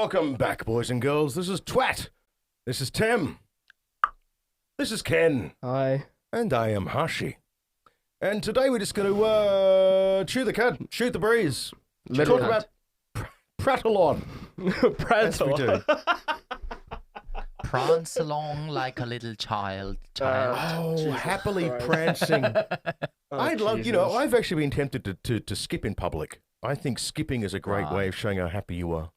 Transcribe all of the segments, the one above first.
Welcome back, boys and girls. This is Twat. This is Tim. This is Ken. Hi. And I am Hashi. And today we're just going to chew the cud, shoot the breeze, talk about prattle on. Prattle. Prance along like a little child. Oh, happily prancing. I'd love, I've actually been tempted to skip in public. I think skipping is a great way of showing how happy you are.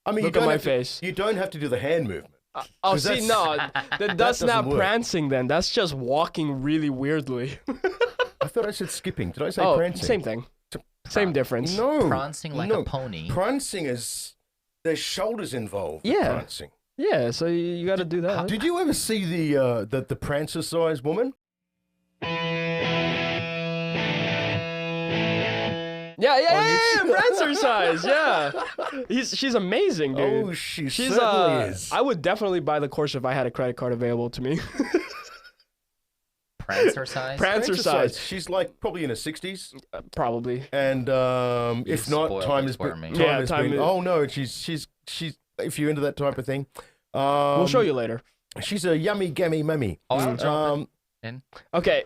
I mean, Look at my face. You don't have to do the hand movement. Oh, see, no, that's not work. prancing then. That's just walking really weirdly. I thought I said skipping. Did I say prancing? Same thing. Same difference. No. Prancing like a pony. Prancing is, there's shoulders involved. Yeah. Prancing. Yeah, so you got to do that. Did you ever see the Prancercise woman? Yeah, Prancercise, yeah. She's amazing, dude. Oh, she's certainly is. I would definitely buy the course if I had a credit card available to me. Prancercise? Prancercise. She's like probably in her 60s. Probably. And if not, time has been. Oh no, she's. If you're into that type of thing, we'll show you later. She's a yummy gammy mummy. Okay,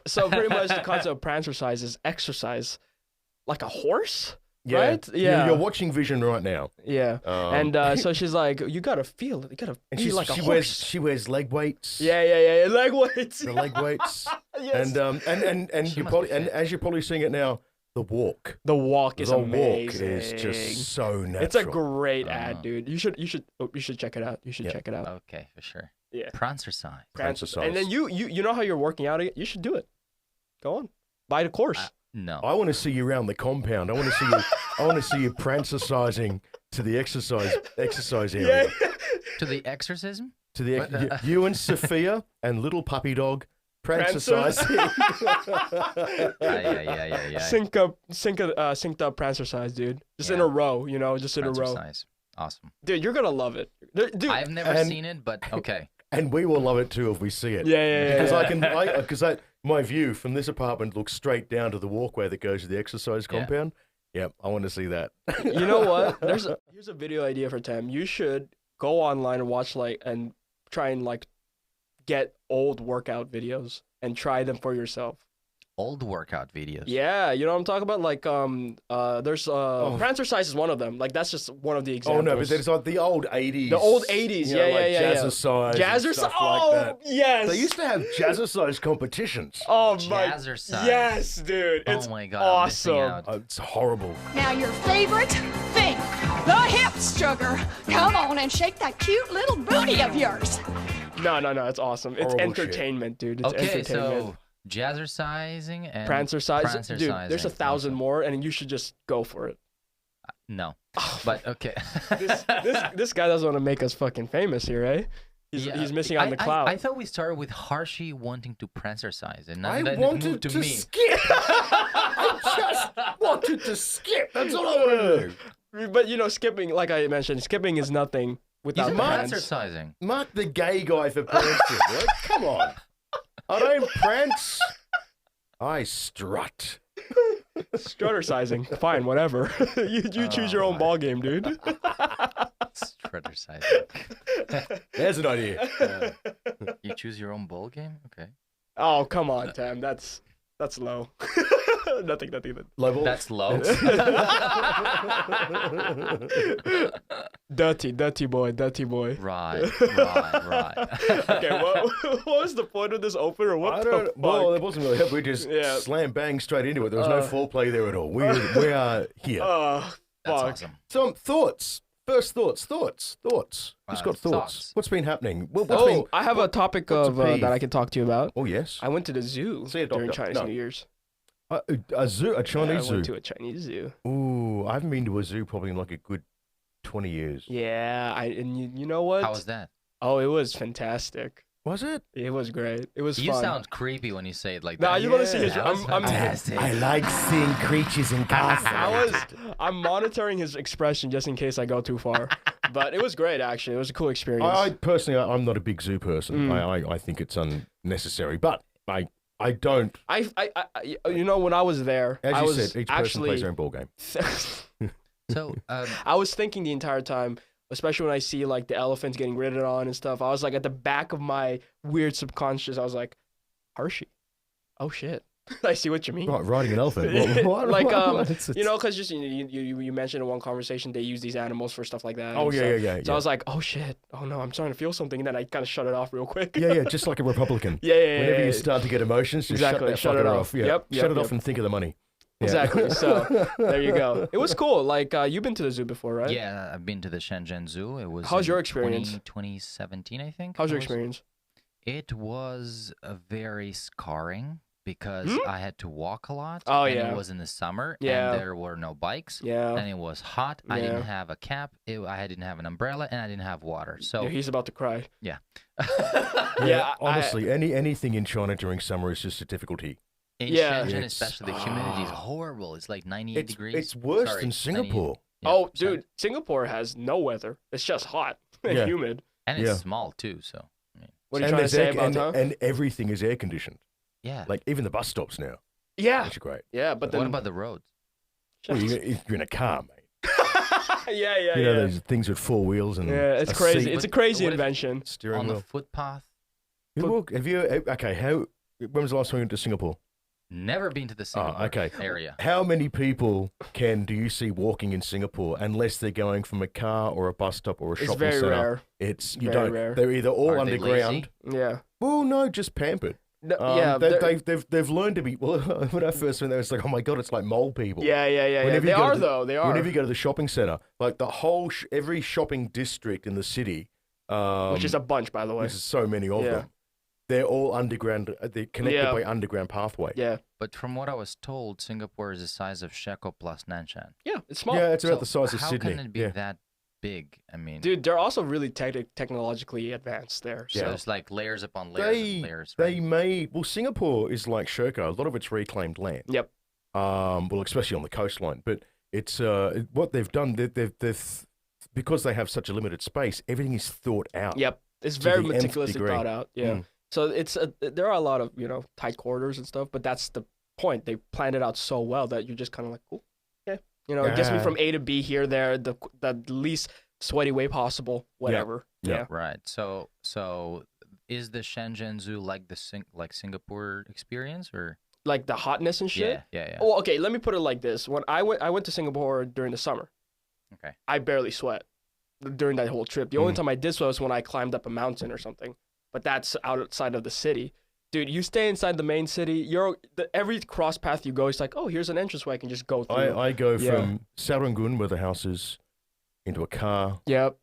so pretty much the concept of Prancercise is exercise like a horse, right? Yeah. You're watching Vision right now. Yeah. And so she's like, you gotta feel it. You gotta be like a horse. She wears leg weights. Yeah. Leg weights. The leg weights. Yes. And you probably as you're probably seeing it now, the walk. The walk is amazing. The walk is just so natural. It's a great ad, dude. You should check it out. You should check it out. Okay, for sure. Yeah. Prancercise. And then you know how you're working out. You should do it. Go on. Buy the course. No. I want to see you around the compound. I want to see you. I want to see you prancercising to the exercise area. Yeah. To the exorcism? To the you and Sophia and little puppy dog prancercising. Yeah. Synced up Prancercise, dude. Just in a row, just in a row. Awesome. Dude, you're gonna love it. Dude, I've never seen it, but okay. And we will love it too if we see it. Yeah. Because my view from this apartment looks straight down to the walkway that goes to the exercise compound. Yeah, I want to see that. You know what? Here's a video idea for Tim. You should go online and watch and try and get old workout videos and try them for yourself. Old workout videos. Yeah, you know what I'm talking about? There's Prancercise is one of them. That's just one of the examples. Oh no, but there's the old 80s. The old 80s, yeah. Jazzercise. Oh, like that. yes. They used to have Jazzercise competitions. Oh my. Jazzercise. Yes, dude. It's my God, awesome. It's horrible. Now your favorite thing, the hips, sugar. Come on and shake that cute little booty of yours. No, it's awesome. It's Horrible entertainment, dude. It's entertainment. So Jazzercising and Prancercise. Dude, there's 1,000 more, and you should just go for it. No, but okay. this guy doesn't want to make us fucking famous here, eh? He's missing on the cloud. I thought we started with Harshy wanting to Prancercise, and now I then wanted it moved to me. skip. I just wanted to skip. That's all I wanted to do. But skipping, like I mentioned, skipping is nothing without He's the hands. Prancercising. Mark the gay guy for prancing. Like, come on. I don't prance. I strut. Struttercising. Fine, whatever. you choose your own ball game, dude. Struttercising. There's an idea. You choose your own ball game? Okay. Oh, come on, Tam. That's low. Nothing. Low ball? That's low. Dirty boy. Right. Okay, what was the point of this opener? What the fuck? Well, it wasn't really help. We just slam bang straight into it. There was no foreplay there at all. We are here. Oh, That's fuck. awesome. Some thoughts. First thoughts. Who's got thoughts? Thoughts. What's been happening? I have a topic that I can talk to you about. Oh, yes. I went to the zoo See a during doctor. Chinese No. New Year's. A zoo? A Chinese I went zoo? to a Chinese zoo. Ooh, I haven't been to a zoo probably in like a good 20 years. Yeah, and you know what? How was that? Oh, it was fantastic. Was it? It was great. It was You fun. sound creepy when you say it like Nah, that. you want to see his... That was fantastic. I like seeing creatures in castles. I'm monitoring his expression just in case I go too far. But it was great, actually. It was a cool experience. I personally, I'm not a big zoo person. I think it's unnecessary, but I don't. When I was there, As I you was said, each person actually plays their own ball game. So, I was thinking the entire time, especially when I see like the elephants getting ridden on and stuff. I was like, at the back of my weird subconscious, I was like, Hershey. Oh shit. I see what you mean. Right, riding an elephant. Like It's- you know, because just you mentioned in one conversation they use these animals for stuff like that. Oh and yeah, stuff. yeah. So I was like, oh shit, oh no, I'm starting to feel something, and then I kind of shut it off real quick. Yeah, just like a Republican. Yeah. Whenever you start to get emotions, just Exactly, shut shut that it fucker off. Yeah. Yep, Shut it yep. off and think of the money. Yeah. Exactly. So there you go. It was cool. Like you've been to the zoo before, right? Yeah, I've been to the Shenzhen Zoo. It was. How's in your experience? 2017, I think. How's your it was. experience? It was very scarring because I had to walk a lot. Oh, and yeah. It was in the summer. Yeah. And there were no bikes. Yeah. And it was hot. I Yeah. didn't have a cap. I didn't have an umbrella, and I didn't have water. So Yeah, he's about to cry. yeah. Yeah, honestly, anything in China during summer is just a difficulty. In Yeah. Shenzhen, It's- especially, the humidity is horrible. It's like 98 degrees. It's worse Sorry, than 98. Singapore. Yeah, Oh, sorry. dude, Singapore has no weather. It's just hot and Yeah. humid. And it's Yeah. small too. So I mean, What are you trying to say about huh? and everything is air conditioned. yeah. Like even the bus stops now, Yeah, which are great. yeah, but then what about the roads? Well, you're in a car, mate. yeah, You know yeah. those things with four wheels and Yeah, it's a crazy. seat, It's a crazy what if- invention. steering On wheel. the footpath. Have you? Okay, how? When was the last time you went to Singapore? Never been to the Singapore okay. area. How many people do you see walking in Singapore unless they're going from a car or a bus stop or a It's shopping very center? rare. It's you Very don't. rare. They're either all Are they underground. lazy? Yeah. Well, no, just pampered. No, yeah. they're- they've learned to be. Well, when I first went there, it's like, oh my god, it's like mole people. yeah. Whenever They you go are to the- though. They are. Whenever you go to the shopping center, like the whole every shopping district in the city, Which is a bunch, by the way. which is so many of Yeah. them, they're all underground. They're connected Yeah. by underground pathway. Yeah. But from what I was told, Singapore is the size of Sheko plus Nanshan. Yeah. It's small. Yeah, it's about So the size of how Sydney. can it be yeah. that big? I mean, Dude, they're also really technologically advanced there. so So it's like layers upon layers They and layers. they Right? made Singapore is like Sherco. A lot of it's reclaimed land. Yep. Well, especially on the coastline. But it's what they've done. They've because they have such a limited space. Everything is thought out. Yep. It's To very the nth meticulously degree. thought out. Yeah. Mm. So there are a lot of tight corridors and stuff, but that's the point. They planned it out so well that you're just kind of like, cool, okay. It gets me Yeah. from A to B here, there, the least sweaty way possible, whatever. Yeah. Yeah. Right. So is the Shenzhen Zoo like the Singapore experience or? Like the hotness and shit. Yeah. Well, okay. Let me put it like this: when I went to Singapore during the summer. Okay. I barely sweat during that whole trip. The only Mm. time I did sweat was when I climbed up a mountain or something. But that's outside of the city. Dude, you stay inside the main city. Every cross path you go, it's like, oh, here's an entrance way I can just go through. I go Yeah. from Serangoon, where the house is, into a car Yep.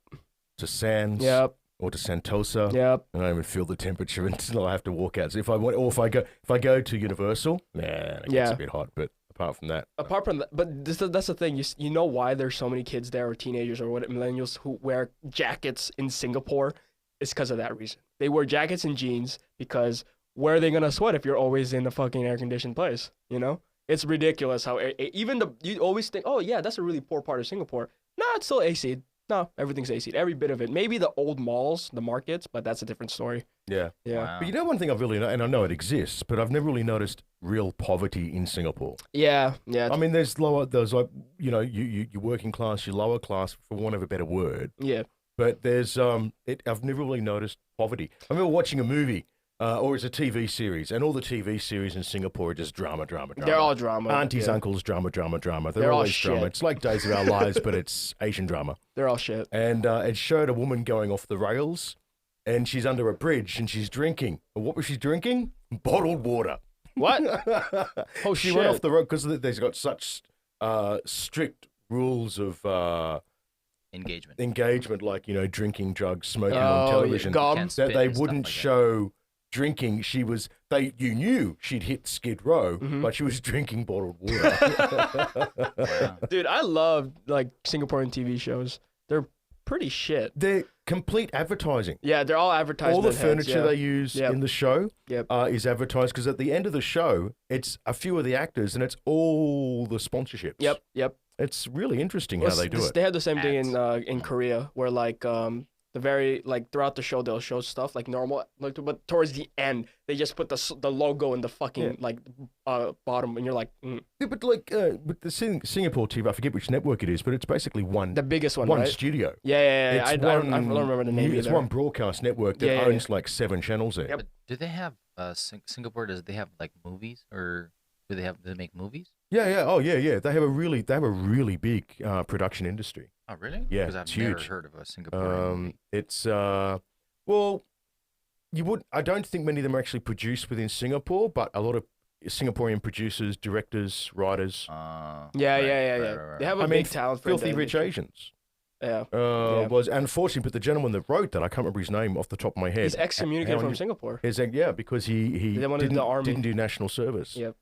to Sands Yep. or to Sentosa. Yep. And I don't even feel the temperature until I have to walk out. So if I go to Universal, it gets Yeah. a bit hot. But apart from that, Apart from that, but that's the thing. You know why there's so many kids there or teenagers or what millennials who wear jackets in Singapore? It's because of that reason. They wear jackets and jeans because where are they gonna sweat if you're always in a fucking air conditioned place? It's ridiculous how you always think, oh yeah, that's a really poor part of Singapore. No, it's still AC. No, everything's AC. Every bit of it. Maybe the old malls, the markets, but that's a different story. yeah. Yeah. Wow. But you know one thing I've really, and I know it exists, but I've never really noticed real poverty in Singapore. Yeah. Yeah. I mean, there's like, you working class, you lower class, for want of a better word. Yeah. But there's, I've never really noticed poverty. I remember watching a movie, or it's a TV series, and all the TV series in Singapore are just drama. They're all drama. Aunties, yeah. uncles, drama. They're all always shit. drama. It's like Days of Our Lives, but it's Asian drama. They're all shit. And it showed a woman going off the rails, and she's under a bridge, and she's drinking. And what was she drinking? Bottled water. What? Oh She shit. went off the road because they've got such strict rules of engagement, like drinking, drugs, smoking on television, gum. Can't that spit they and stuff wouldn't like that. show drinking. You knew she'd hit Skid Row, Mhm. but she was drinking bottled water. Wow. Dude, I love like Singaporean TV shows. They're pretty shit. They're complete advertising. Yeah, they're all advertisement All the heads, furniture yeah. they use Yep. in the show Yep. is advertised, because at the end of the show, it's a few of the actors and it's all the sponsorships. Yep. It's really interesting how they do it. They have the same thing Ads. in Korea, where like The very like throughout the show they'll show stuff like normal, like but towards the end they just put the logo in the fucking like bottom, and you're like, Yeah, but like with the Singapore TV, I forget which network it is, but it's basically one the biggest one, one right? studio. Yeah. It's I don't remember the name It's either. one broadcast network that owns like 7 channels there. Yep. But do they have Singapore? Does they have like movies, or do they make movies? Yeah. Oh, yeah. They have a really big production industry. Oh, really? Yeah, because I've it's never huge. heard of a Singaporean movie. It's well, I don't think many of them are actually produced within Singapore, but a lot of Singaporean producers, directors, writers. Yeah. Right. They have a big talent for Filthy the Rich industry. Asians. Yeah. Was unfortunately, but the gentleman that wrote that, I can't remember his name off the top of my head. He's excommunicated from Singapore. Because he They wanted the army. didn't do national service. Yep.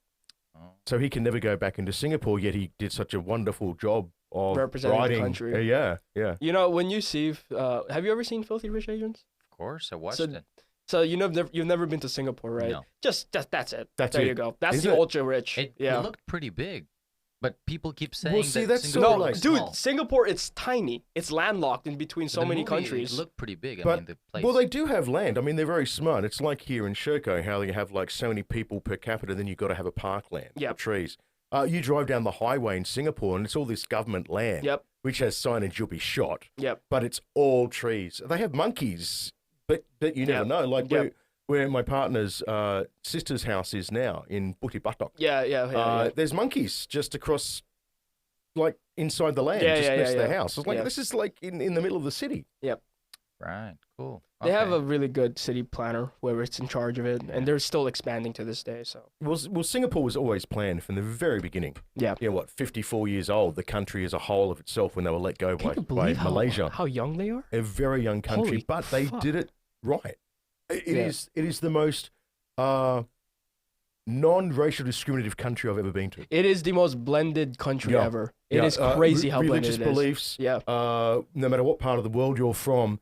So he can never go back into Singapore, yet he did such a wonderful job of Representing the writing. country. Yeah. You know, when you see, have you ever seen Filthy Rich Asians? Of course, I watched So- it. So you've never been to Singapore, right? No. Just that's it. That's there it. you go. That's Is the it? ultra rich. It looked pretty big, but people keep saying see, that that's Singapore sort of No, like- is dude, small. Singapore, it's tiny. It's landlocked in between so The many movie, countries. It looked pretty big. I But- mean, the place. Well, they do have land. I mean, they're very smart. It's like here in Sherco, how you have like so many people per capita, then you've got to have a parkland Yep. for trees. You drive down the highway in Singapore, and it's all this government land, Yep. which has signage you'll be shot, Yep. but it's all trees. They have monkeys, but you never Yep. know. Like Yep. where my partner's sister's house is now in Bukit Batok. Yeah. There's monkeys just across, like inside the land, Yeah, just yeah, next yeah, to their yeah. house. It's like Yeah. this is like in the middle of the city. Right. Cool. They have Okay. a really good city planner, whoever it's in charge of it, and they're still expanding to this day. So Well, Singapore was always planned from the very beginning. yeah. Yeah, 54 years old, the country as a whole of itself when they were let go Can by, you by believe Malaysia. how young they are? A very young country, Holy but they fuck. did it right. It Yeah. is the most non-racial discriminative country I've ever been to. It is the most blended country Yeah. ever. It Yeah, is crazy how blended religious it is. beliefs. Yeah. No matter what part of the world you're from,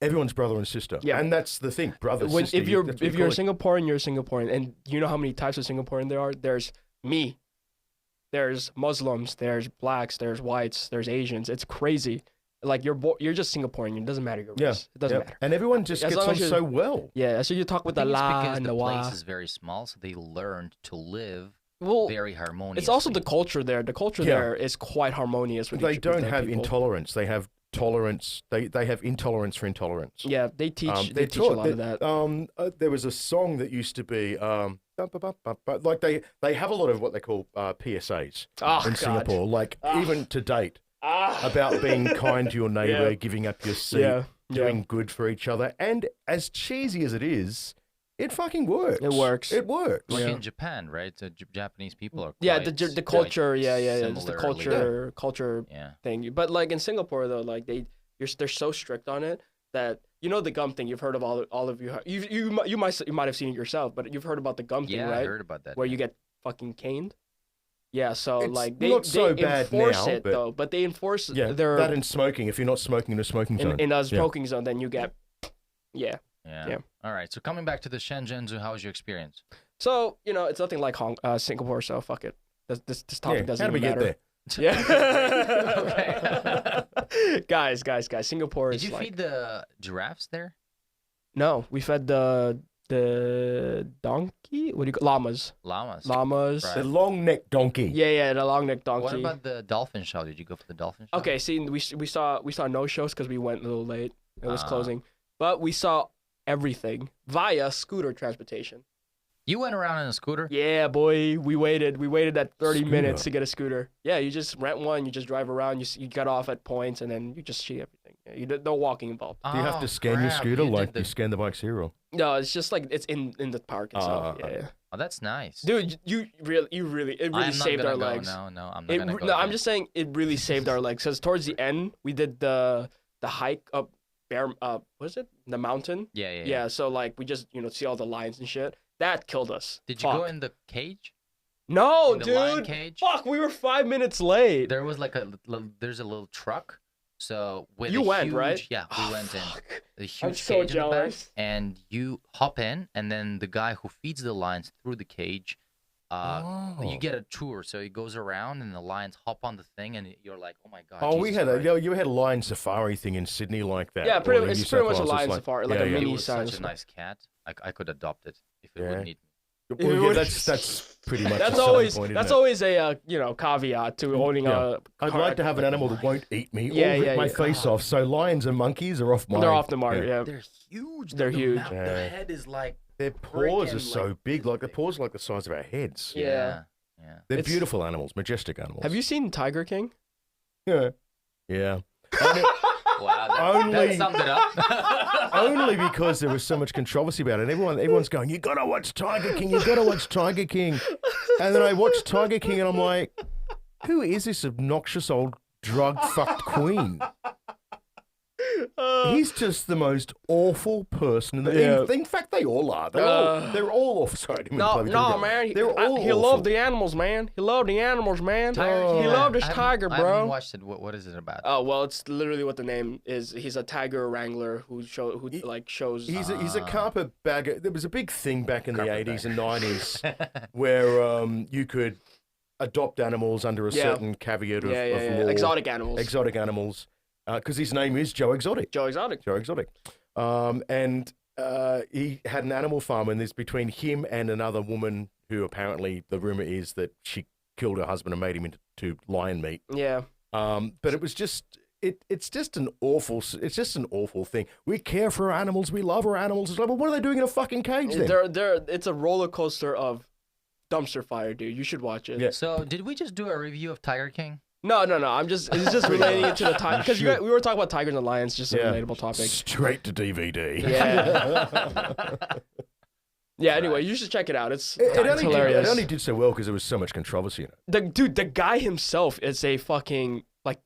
everyone's brother and sister. Yeah. And that's the thing, brother, When, sister. if you're that's what if you you're a call it. Singaporean, you're a Singaporean, and you know how many types of Singaporean there are. There's me, there's Muslims, there's blacks, there's whites, there's Asians. It's crazy. Like you're just Singaporean. It doesn't matter your Yeah, race. It doesn't yeah. matter. And everyone just As gets long on as you're- so well. Yeah. So you talk with the I think it's la because and the the wa. place is very small, so they learned to live Well, very harmoniously. it's also the culture there. The culture Yeah. there is quite harmonious with They each, don't with the have people. intolerance. They have tolerance. They have intolerance for intolerance. Yeah, they teach. They they're teach a taught lot of that. There was a song that used to be like they have a lot of what they call PSAs Oh, in God. Singapore, like even to date, about being kind to your neighbor, Yeah. giving up your seat, Yeah. doing good for each other. And as cheesy as it is, it fucking works. It works. It works. like Yeah. in Japan, right? The Japanese people are Yeah, quite, the culture. Yeah. It's the similarly- culture Yeah. thing. But like in Singapore though, like they're so strict on it that you know the gum thing. You've heard of all of you. You might have seen it yourself, but you've heard about the gum thing, Yeah, right? I heard about that. Where yeah. you get fucking caned. Yeah, so It's like they not so bad enforce now, it but- though, but they enforce Yeah, their that and smoking. If you're not smoking in a smoking zone, in a Yeah. smoking zone, then you get yeah. Yeah. All right. So coming back to the Shenzhen Zoo, how was your experience? So you know it's nothing like Singapore, so fuck it. This topic Yeah, doesn't how did we even get matter. there? Yeah. guys, Singapore Did is you like feed the giraffes there? no. We fed the donkey. What do you call llamas? Llamas. Llamas. Right. The long neck donkey. Yeah, the long neck donkey. What about the dolphin show? Did you go for the dolphin show? Okay, see, we saw no shows because we went a little late. It was Ah. closing, but we saw everything via scooter transportation. You went around in a scooter? Yeah, boy, we waited that 30 Scooter. minutes to get a scooter. Yeah, you just rent one, you just drive around, you get off at points, and then you just see everything. Yeah, no walking involved. Do you have Oh, to scan your crap, scooter you like did you scan the bikes here? Or? No, it's just like it's in the park itself. Ah. Yeah. Oh, that's nice. Dude, it really I'm not saved gonna our go. legs. No, I'm not It, gonna go. no, I'm again. just saying it really saved our legs because towards the end we did the hike up what is it? The mountain. Yeah. Yeah, so like we just see all the lions and shit. That killed us. Did you go Fuck. in the cage? No, in the lion dude. cage? Fuck, we were 5 minutes late. There was like there's a little truck. So with You a went, huge, right? Yeah, we Oh, went in. fuck. A huge I'm so cage in the back, jealous. and you hop in, and then the guy who feeds the lions through the cage you get a tour, so it goes around and the lions hop on the thing, and you're like, oh my god. Oh, Jesus we had Christ. you had a lion safari thing in Sydney like that. Yeah, or pretty, in it's New pretty South much a Wales, it's lion like- safari, like a It mini was size. such a nice cat. I could adopt it if it Yeah. would need me. Well, yeah, that's pretty much. That's the selling always point, isn't that's it? always a caveat to owning Yeah. a. I'd like to have an animal that won't eat me Yeah, or rip yeah, my yeah. face off. So lions and monkeys are off my. They're off the mark. Yeah. They're huge. They're the huge. mouth- Yeah. The head is like. Their paws are Freaking, so like, big, like their big. paws are like the size of our heads. Yeah. Yeah. They're It's- beautiful animals, majestic animals. Have you seen Tiger King? Yeah. Yeah. Wow. That Only- summed it up. Only because there was so much controversy about it. Everyone's going, you gotta watch Tiger King, you gotta watch Tiger King. And then I watched Tiger King and I'm like, who is this obnoxious old drug fucked queen? He's just the most awful person. Yeah. In fact, they all are. They're all awful. Sorry, I didn't mean to No, play with no, you. man. They're all He awful. loved the animals, man. He loved the animals, man. Tiger Oh. King, He loved his I haven't- tiger, I haven't bro. watched it. What is it about? Oh well, it's literally what the name is. He's a tiger wrangler who shows. He's a carpetbagger. There was a big thing back in the Carpetbagger. 80s and 90s where you could adopt animals under a Yeah. certain caveat of, yeah, yeah, of yeah. law. Exotic animals. Exotic animals. Because his name is Joe Exotic. Joe Exotic. Joe Exotic. And he had an animal farm, and there's between him and another woman who apparently the rumor is that she killed her husband and made him into lion meat. Yeah. But it was just it's just an awful thing. We care for our animals, we love our animals. It's like, well, what are they doing in a fucking cage then? It's a roller coaster of dumpster fire, dude. You should watch it. Yeah. So did we just do a review of Tiger King? No. It's just relating it to the tiger because Should. we were talking about tigers and lions, just a relatable topic. Straight to DVD. Yeah. Yeah. Anyway, you should check it out. It's hilarious. It only did so well because there was so much controversy in it. The guy himself is a fucking like,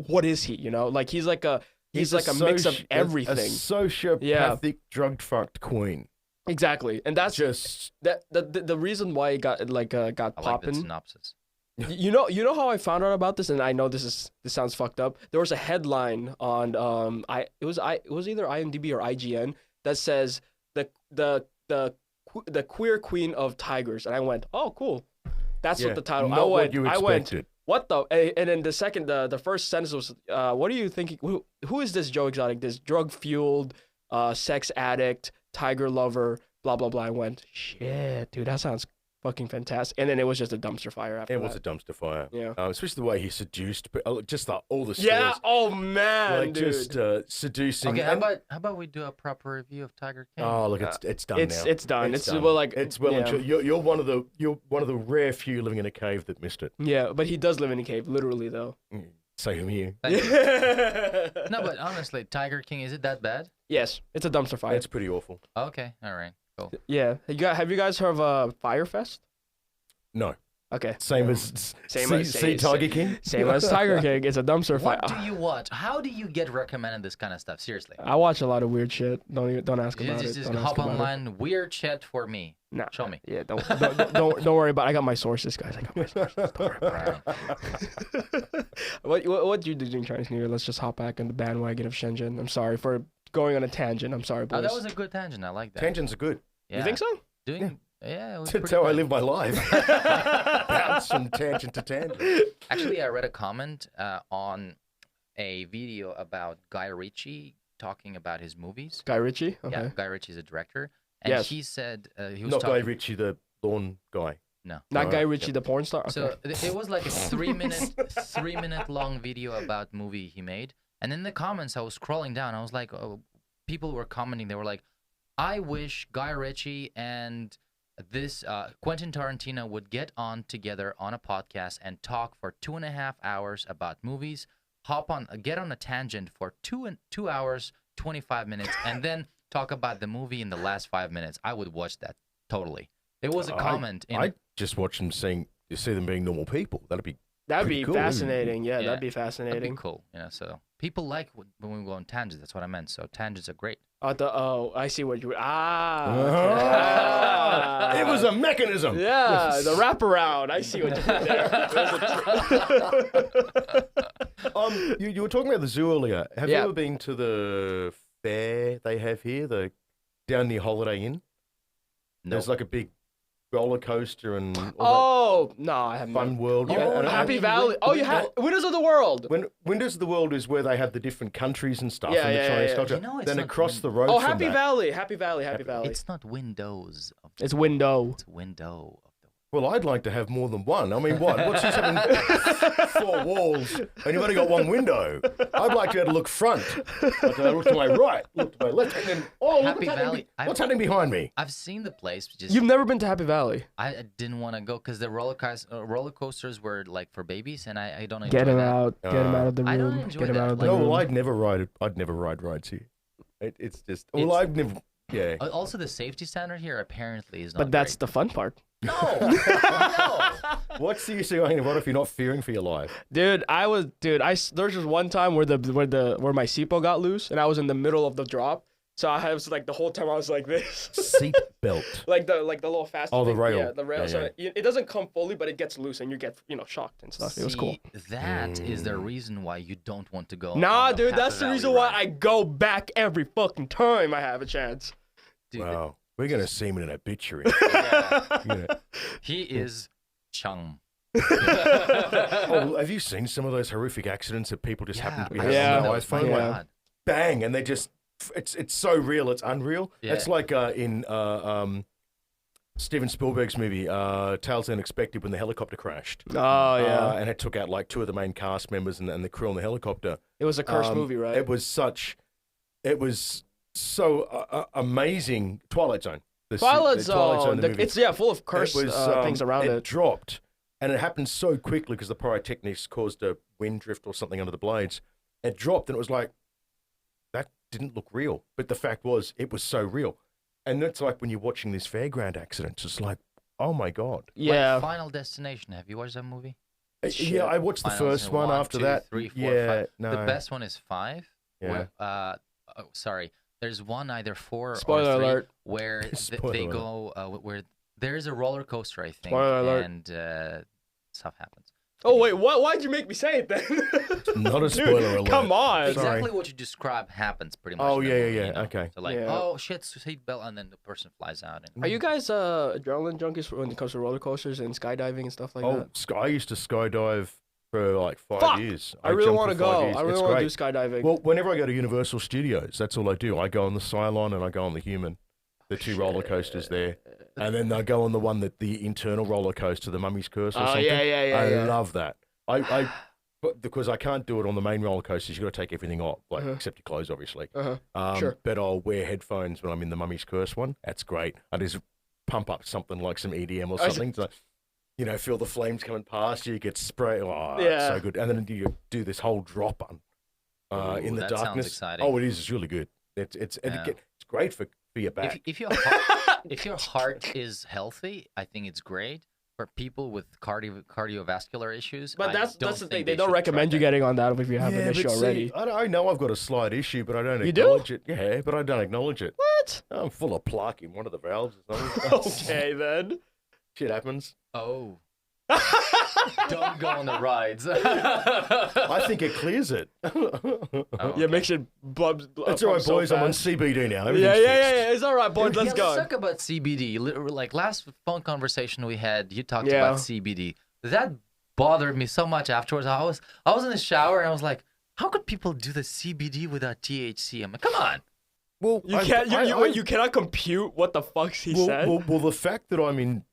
what is he? You know, like he's like a mix of everything. A sociopathic, drug-fucked queen. Exactly, and that's Just the reason why it got got I like the popping. synopsis. You know how I found out about this, and I know this sounds fucked up. There was a headline on it was either IMDb or IGN that says the queer queen of tigers, and I went, oh cool, that's what the title. Not what you expected. What the? And then the first sentence was, what do you think? Who is this Joe Exotic? This drug fueled, sex addict, tiger lover, blah blah blah. I went, shit, dude, that sounds fucking fantastic. And then it was just a dumpster fire after It that. was a dumpster fire. Yeah. Especially the way he seduced, just all the stories. Yeah. Oh man, like dude. just seducing. Okay, and- how about we do a proper review of Tiger King? Oh, look, it's done it's now. it's done. It's done. well like It's well. yeah. And truly. You're one of the rare few living in a cave that missed it. Yeah, but he does live in a cave, literally though. Same here. Thank you. No, but honestly, Tiger King, is it that bad? Yes, it's a dumpster fire. It's pretty awful. Okay, all right, cool. Yeah. Have you guys heard of Firefest? No, Okay. same as Tiger King. Same as Tiger King. It's a dumpster fire. What do you watch? How do you get recommended this kind of stuff? Seriously. I watch a lot of weird shit. Don't ask You about it. just Don't ask hop about it. online, weird chat for me. Nah. Show me. Yeah, don't worry about it. I got my sources, guys. I got my sources. Don't worry about it. What do you do during Chinese New Year? Let's just hop back on the bandwagon of Shenzhen. I'm sorry for going on a tangent. I'm sorry, boys. Oh, that was a good tangent. I like that. Tangents are good. Yeah. You think so? Yeah, it was That's pretty how I good. live my life. Bounce from tangent to tangent. Actually, I read a comment on a video about Guy Ritchie talking about his movies. Guy Ritchie? Okay. Yeah, Guy Ritchie's a director. And Yes. he said he was Not talking... Guy Ritchie, the lawn guy. No. Not Alright, Guy Ritchie, the porn star? Okay. So it was like a 3-minute long video about movie he made. And in the comments, I was scrolling down. I was like, oh, people were commenting. They were like, I wish Guy Ritchie and this Quentin Tarantino would get on together on a podcast and talk for 2.5 hours about movies. Get on a tangent for 2 hours, 25 minutes, and then talk about the movie in the last 5 minutes. I would watch that totally. There was a comment I just watch them see them being normal people. That'd be That'd pretty be cool. fascinating. Yeah, Yeah. that'd be That'd fascinating. be cool. So people like when we go on tangents. That's what I meant. So tangents are great. I see what you. It was a mechanism. Yeah, the wraparound. I see what you did there. You were talking about the zoo earlier. Have you Yeah. ever been to the fair they have here, the down near Holiday Inn? No. There's like a big roller coaster and Oh no, I haven't. Fun World. Happy Valley. Oh, you had Winners of the World. When Windows of the World is where they have the different countries and stuff Yeah, and the yeah, Chinese yeah. culture. You know, it's then not across the road Oh, from Happy that, Valley. Happy Valley. It's not Windows. It's window. It's window of the. well, I'd like to have more than one. I mean, what's this having 4 walls and you've only got 1 window? I'd like to be able to look front. Like, look to my right, look to my left, and then, look Happy what's happening, Valley. what's happening behind me? I've seen the place. Just You've never been to Happy Valley. I didn't want to go because the roller coasters were like for babies, and I don't enjoy Get him that. out. Get him out of the I don't room. enjoy Get him that. out of the Like- No, room. well, I'd never ride rides here. It's just, well, It's- I've never, yeah. Also, the safety standard here apparently is not. But that's great. the fun part. no, no. What's the use of going to what if you're not fearing for your life? Dude, there's just one time where where my seatbelt got loose and I was in the middle of the drop. So I was like the whole time I was like this. Seat belt. like the little fast Oh, the thing. rail. Yeah, the rail. Yeah, So it doesn't come fully, but it gets loose and you get, shocked and stuff. It was cool. See, that is the reason why you don't want to go. Nah, on the dude, Happy that's the Valley reason why ride. I go back every fucking time I have a chance. Dude, Wow. We're going to see him in an obituary. yeah, You know. he is Chung. Oh, have you seen some of those horrific accidents that people just happen to be I've having Yeah. on their seen those, iPhone? my Like, God. bang, and they just, it's so real, it's unreal. Yeah. It's like in Steven Spielberg's movie, Tales Unexpected, when the helicopter crashed. Oh yeah. And it took out like 2 of the main cast members and the crew on the helicopter. It was a cursed movie, right? It was so amazing. Twilight Zone. Twilight Zone. the movie. It's full of cursed things around it. It dropped, and it happened so quickly because the pyrotechnics caused a wind drift or something under the blades. It dropped, and it was like, that didn't look real. But the fact was, it was so real. And that's like when you're watching these fairground accidents, it's like, oh my God. Yeah. Like Final Destination. Have you watched that movie? Yeah, I watched the Final first Destination one. After 2, that, 3, 4, yeah, 5. no. The best one is 5. Yeah. Where, sorry. There's one either 4 Spoiler or 3 alert. where Spoiler they alert. go where there is a roller coaster, I think, Spoiler alert. and stuff happens. Oh wait, why'd you make me say it then? Not a Dude, spoiler alert. Come on. Sorry. Exactly what you describe happens pretty much. Oh, in the yeah, movie, yeah, you know? okay. So like, Yeah. oh shit, seatbelt, and then the person flies out. And Are you guys adrenaline junkies when it comes to roller coasters and skydiving and stuff like Oh, that? I used to skydive for like 5 Fuck! years. I really jumped want to for 5 go. years. I really It's want to great. do skydiving. Well, whenever I go to Universal Studios, that's all I do. I go on the Cylon and I go on the Human, the 2 roller coasters there, and then I go on the one the internal roller coaster, the Mummy's Curse or Oh, something. yeah, I love that. But because I can't do it on the main roller coasters, you got to take everything off, like except your clothes, obviously. Sure. But I'll wear headphones when I'm in the Mummy's Curse one. That's great. I just pump up something like some EDM or something. So, feel the flames coming past you. You get sprayed. Oh, Yeah. it's so good. And then you do this whole drop on in the that sounds darkness. exciting. Oh, it is. It's really good. It's great for your back. if your heart is healthy, I think it's great. For people with cardiovascular issues, But I that's don't the think thing. They don't should recommend try you that. getting on that if you have an issue but see, already. I know I've got a slight issue, but I don't You do? acknowledge it. Yeah, but I don't acknowledge it. What? I'm full of plaque in one of the valves or something. Okay then. Shit happens. Oh. Don't go on the rides. I think it clears it. Yeah, makes it bubs. That's all right, so boys. I'm on fast. CBD now. Yeah, Everything's fixed. It's all right, boys. Let's Yeah, go. Let's talk about CBD. Like last phone conversation we had, you talked Yeah. about CBD. That bothered me so much afterwards. I was in the shower and I was like, how could people do the CBD without THC? I'm like, come on. Well, You can't. You cannot compute what the fuck he said. Well, the fact that I'm in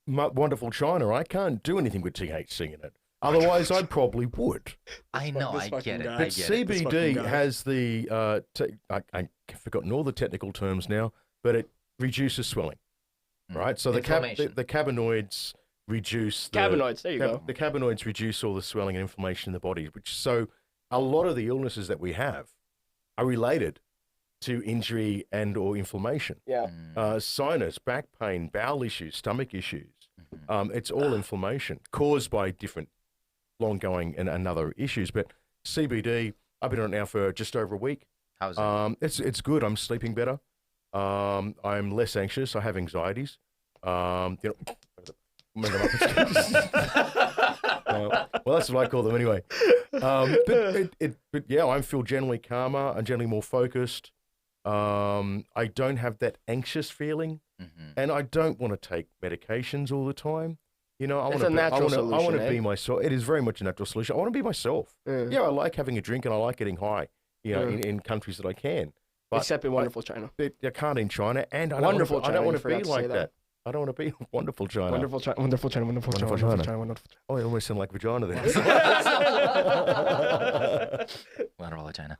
wonderful China, I can't do anything with THC in it. Otherwise, I probably would. I know, this I fucking get it. guy. I But get it. This fucking CBD guy. has the I've forgotten all the technical terms now, but it reduces swelling, right? So the Inflammation. cannabinoids reduce Cannabinoids, there you go. The cannabinoids reduce all the swelling and inflammation in the body, which so a lot of the illnesses that we have are related to injury and or inflammation. Yeah. Sinus, back pain, bowel issues, stomach issues. It's all inflammation caused by different long-going and other issues. But CBD, I've been on it now for just over a week. How's it? It's good. I'm sleeping better. I'm less anxious. I have anxieties. Well, that's what I call them anyway. But yeah, I feel generally calmer and generally more focused. I don't have that anxious feeling, and I don't want to take medications all the time. You know, I It's want a natural I want solution, to eh? be myself. It is very much a natural solution. I want to be myself. Yeah, I like having a drink and I like getting high. You know, in countries that I can. But Except in wonderful China. I can't in China, and I Wonderful don't want to China, be you forgot to say like that. I don't want to be wonderful China. Wonderful China, wonderful China, wonderful China, Wonderful wonderful China. China, wonderful China. Oh, I almost sound like vagina there. Wonderful China.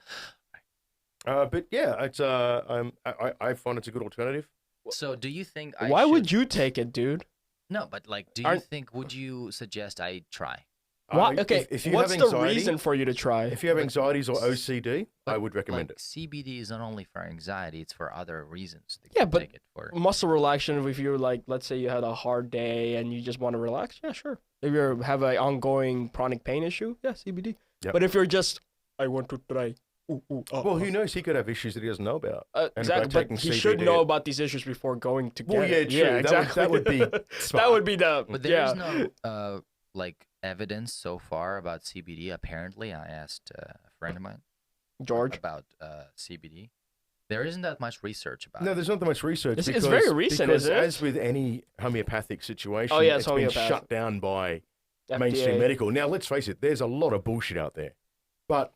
But yeah, it's I find it's a good alternative. So do you think Why would you take it, dude? No, but like, do you think, would you suggest I try? Why? Okay, if you what's have the anxiety, reason for you to try? If you have anxieties or OCD, I would recommend it. CBD is not only for anxiety; it's for other reasons. Yeah, but take it for. muscle relaxation, if you're like, let's say you had a hard day and you just want to relax, yeah, sure. If you have an ongoing chronic pain issue, yeah, CBD. Yep. But if you're just, I want to try. Well, who knows? He could have issues that he doesn't know about. And by Exactly, taking but he should CBD know about these issues before going to get Well, yeah, it. true. Yeah, That exactly. would be smart. That would be the. But there is no like evidence so far about CBD. Apparently, I asked a friend of mine, George. about CBD. There isn't that much research about No, it. there's not that much research. It's because, very recent, because isn't it? as with any homeopathic situation, Oh, yeah, it's it's been homeopathic. shut down by FDA. mainstream medical. Now, let's face it, there's a lot of bullshit out there. But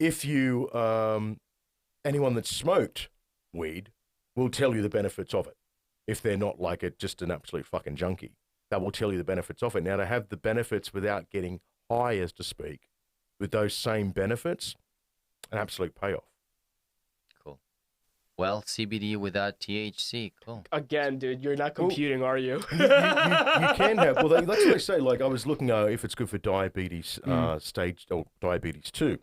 if you, anyone that's smoked weed will tell you the benefits of it. If they're not like just an absolute fucking junkie, that will tell you the benefits of it. Now, to have the benefits without getting high, as to speak, with those same benefits, an absolute payoff. Cool. Well, CBD without THC. Cool. Again, dude, you're not computing, are you? You can have. Well, that's what they say. Like I was looking if it's good for diabetes stage or diabetes 2,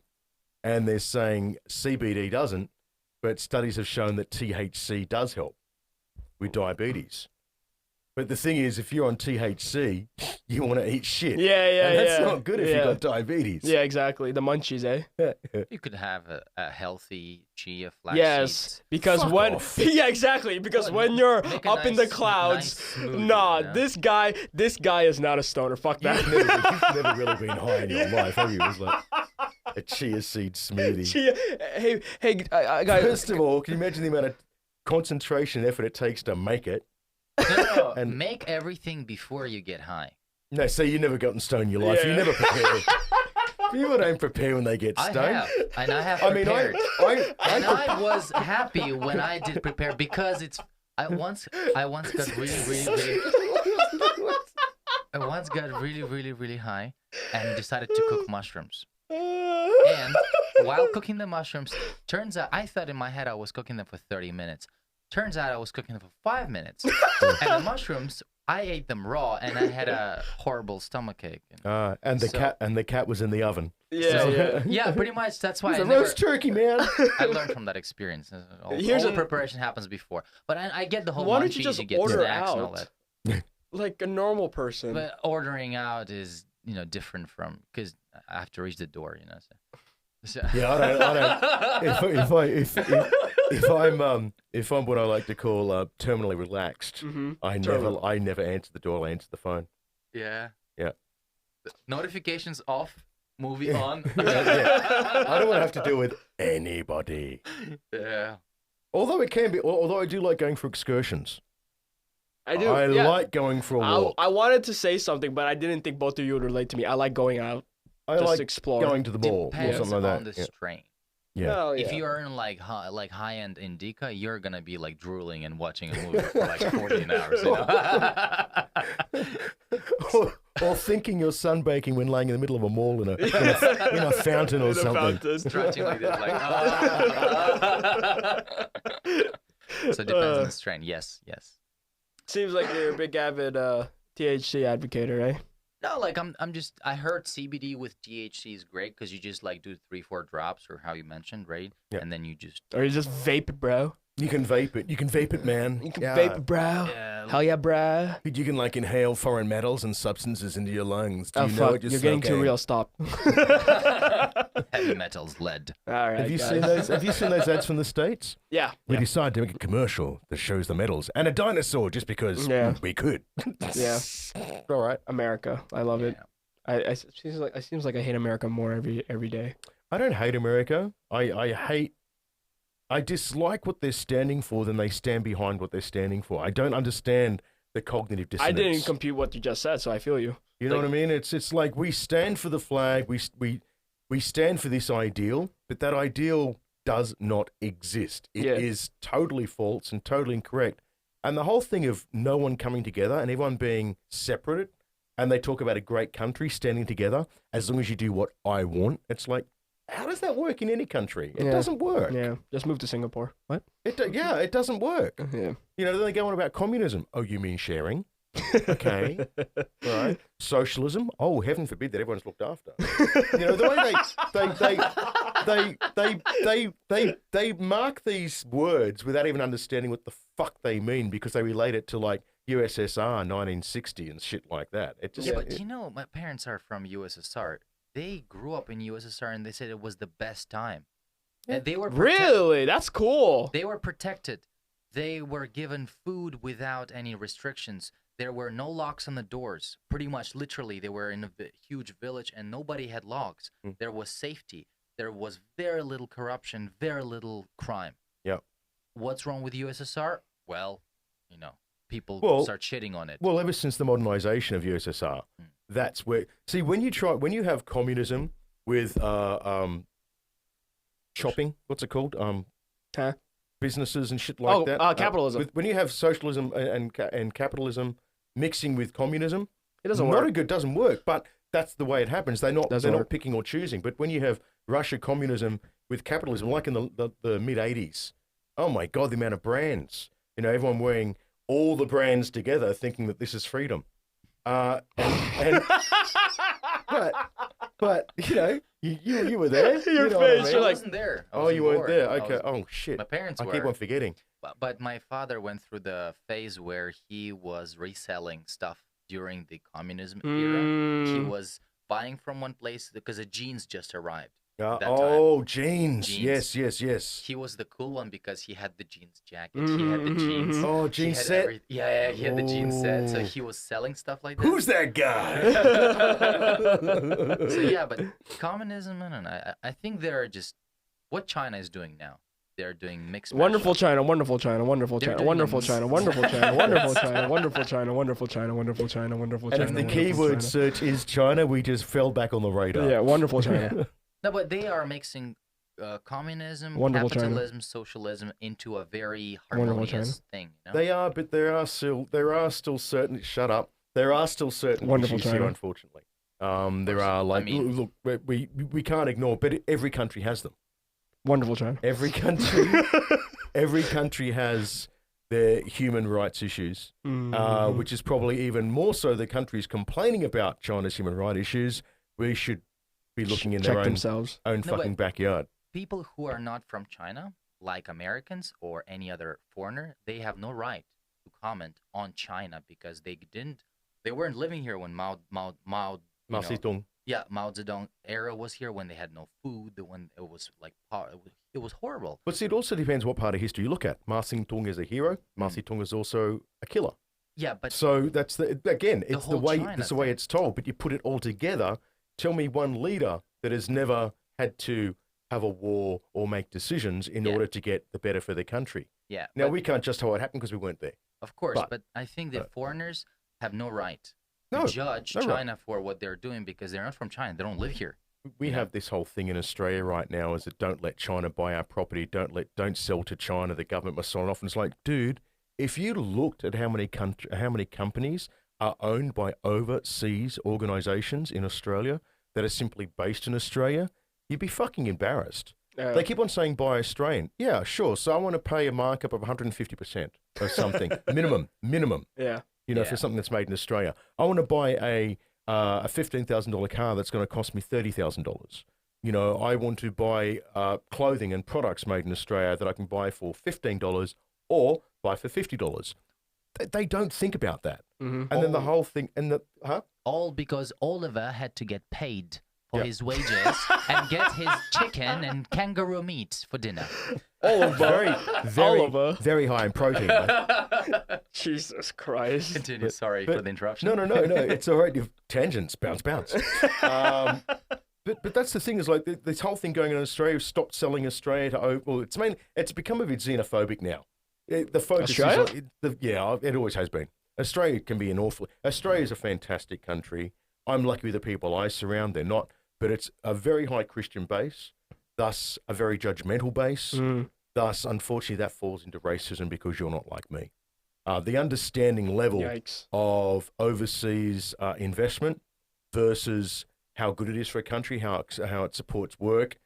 and they're saying CBD doesn't, but studies have shown that THC does help with diabetes. But the thing is, if you're on THC, you want to eat shit. Yeah, And that's not good if you've got diabetes. Yeah, exactly. The munchies, eh? You could have a healthy chia flax Yes, seeds. because Fuck when off. yeah, exactly. Because Well, when you're make a up in the nice clouds, smoothie, nah, you know? this guy is not a stoner. Fuck that. You've never really been high in your life, have you? It was like a chia seed smoothie. Chia, hey, guys. First of all, can you imagine the amount of concentration and effort it takes to make it? No, And- make everything before you get high. No, see, you never gotten stoned in your life. Yeah. You never prepare. People don't prepare when they get I stoned. have, and I have I mean, prepared. I And I was happy when I did prepare because I once got really high and decided to cook mushrooms. And while cooking the mushrooms, turns out I thought in my head I was cooking them for 30 minutes. Turns out I was cooking them for 5 minutes. And the mushrooms, I ate them raw and I had a horrible stomachache. and the cat was in the oven. Yeah. Yeah, pretty much. That's why It's I a never, roast turkey, man. I learned from that experience. All Here's the a- preparation happens before. But I get the whole Why don't munchies, you just get order snacks and all out? that. Like a normal person. But ordering out is, different from, because I have to reach the door, So. Yeah, I don't. If I'm what I like to call terminally relaxed, I never answer the door. I answer the phone. Yeah. Yeah. Notifications off, movie on. Yeah. I don't want to have to deal with anybody. Yeah. Although I do like going for excursions. I do. I yeah. like going for a walk. I wanted to say something, but I didn't think both of you would relate to me. I like going out. I just like explore. going to the mall or Depends something like on that. the Yeah. strain. Yeah. Hell If yeah. you're in like high-end indica, you're gonna be like drooling and watching a movie for like 14 hours. or thinking you're sunbaking when laying in the middle of a mall in a fountain or something. Stretching like this, like. So it depends on the strain. Yes. Seems like you're a big avid THC advocate, right? No, like I heard CBD with THC is great because you just like do 3-4 drops or how you mentioned, right? Yeah. And then you just. Or you just vape it, bro. You can vape it. You can vape it, man. You can Yeah. vape it, bro. Yeah. Hell yeah, bro. You can like inhale foreign metals and substances into your lungs. Do Oh you know fuck, what you're getting too smoking? real. Stop. Heavy metals, lead. All right. Have you guys. seen those? Have you seen those ads from the States? Yeah. We decided to make a commercial that shows the metals and a dinosaur just because we could. Yeah. All right. America. I love it. Yeah. It seems like I hate America more every day. I don't hate America. I hate I dislike what they're standing for, then they stand behind what they're standing for. I don't understand the cognitive I dissonance. didn't compute what you just said, so I feel you. You know what I mean? It's like we stand for the flag, we stand for this ideal, but that ideal does not exist. It is totally false and totally incorrect. And the whole thing of no one coming together and everyone being separated, and they talk about a great country standing together as long as you do what I want. It's like, how does that work in any country? It doesn't work. Yeah, just move to Singapore. What? It doesn't work. Yeah. You know, then they go on about communism. Oh, you mean sharing? Okay, right. Socialism. Oh, heaven forbid that everyone's looked after. You know, the way they mark these words without even understanding what the fuck they mean because they relate it to like USSR 1960 and shit like that. It just but you know, my parents are from USSR. They grew up in USSR and they said it was the best time. And they were Really? That's cool. They were protected. They were given food without any restrictions. There were no locks on the doors. Pretty much, literally, they were in a huge village and nobody had locks. There was safety. There was very little corruption, very little crime. Yeah. What's wrong with USSR? Well, you know, people start shitting on it. Well, ever since the modernization of USSR, that's where. See, when you have communism with shopping, what's it called? Businesses and shit like that. Capitalism. When you have socialism and capitalism mixing with communism, it doesn't work. It doesn't work. But that's the way it happens. They're not picking or choosing. But when you have Russia communism with capitalism, like in the mid '80s, oh my God, the amount of brands. You know, everyone wearing all the brands together, thinking that this is freedom. But you know, you were there. Your you know face, what I mean? you're I like, wasn't there. I Oh, was you weren't bored. there. Okay. Oh shit. My parents were. I keep on forgetting. But my father went through the phase where he was reselling stuff during the communism era. He was buying from one place because the jeans just arrived. Jeans. Yes. He was the cool one because he had the jeans jacket. He had the jeans. Oh, jeans set. He had the jeans set. So he was selling stuff like that. Who's that guy? So yeah, but communism, I don't know. I think they're just what China is doing now. They're doing mixed. Wonderful China, wonderful China, wonderful They're China, doing wonderful them. China, wonderful China, wonderful China, wonderful China, wonderful China, wonderful China, wonderful China. And if the keyword search is China, we just fell back on the radar. Yeah, wonderful China. No, but they are mixing communism, Wonderful capitalism, socialism into a very Wonderful China. harmonious thing. You know? They are, but there are still certain. Shut up. There are still certain Wonderful issues China. here, unfortunately. There are like look, we can't ignore, but every country has them. Wonderful China. Every country has their human rights issues, which is probably even more so the countries complaining about China's human rights issues. We should be looking in their own fucking backyard. People who are not from China, like Americans or any other foreigner, they have no right to comment on China because they weren't living here when Mao Zedong. Yeah, Mao Zedong era was here when they had no food, when it was like it was horrible. But see, it also depends what part of history you look at. Mao Zedong is a hero. Mao Zedong is also a killer. Yeah, but so that's it's the way China it's the way it's told. But you put it all together. Tell me one leader that has never had to have a war or make decisions in order to get the better for the country. Yeah. Now we can't just how it happened because we weren't there. Of course, but I think that foreigners have no right to No, judge no right. China for what they're doing because they're not from China. They don't live here. We have this whole thing in Australia right now is that don't let China buy our property, don't sell to China, the government must sign off. And it's like, dude, if you looked at how many companies are owned by overseas organizations in Australia that are simply based in Australia, you'd be fucking embarrassed. They keep on saying buy Australian. Yeah, sure. So I want to pay a markup of 150% or something. minimum. Yeah. You know, for something that's made in Australia. I want to buy a $15,000 car that's going to cost me $30,000. You know, I want to buy clothing and products made in Australia that I can buy for $15 or buy for $50. They don't think about that. And then the whole thing, all because Oliver had to get paid for his wages and get his chicken and kangaroo meat for dinner. Oliver, very high in protein. Right? Jesus Christ. Continue. Sorry for the interruption. No. It's all right. Tangents, bounce. But that's the thing is like this whole thing going on in Australia. Stopped selling Australia to well, it's become a bit xenophobic now. The focus Australia? it always has been. Australia can be an awful. Australia is a fantastic country. I'm lucky with the people I surround. They're not, but it's a very high Christian base, thus a very judgmental base. Thus, unfortunately, that falls into racism because you're not like me. The understanding level Yikes. of overseas investment versus how good it is for a country, how it supports work,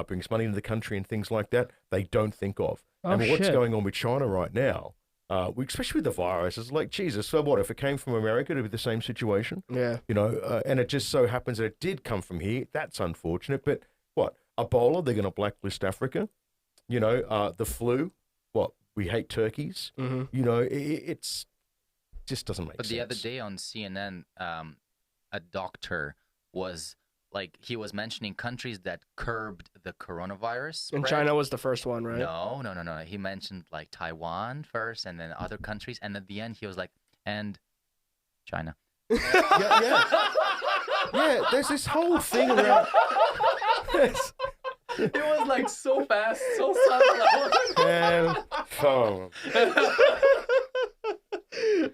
brings money into the country and things like that, they don't think of. Oh, and what's shit. going on with China right now, especially with the virus, is like, Jesus, so what? If it came from America, it'd be the same situation. Yeah. You know, and it just so happens that it did come from here. That's unfortunate. But what? Ebola, they're going to blacklist Africa. You know, the flu, what? We hate turkeys. Mm-hmm. You know, it's just doesn't make But sense. the other day on CNN, a doctor was like, he was mentioning countries that curbed the coronavirus. And spread. China was the first one, right? No. He mentioned like Taiwan first, and then other countries, and at the end he was like, and China. Yeah, there's this whole thing around. It was like so fast, so subtle. And,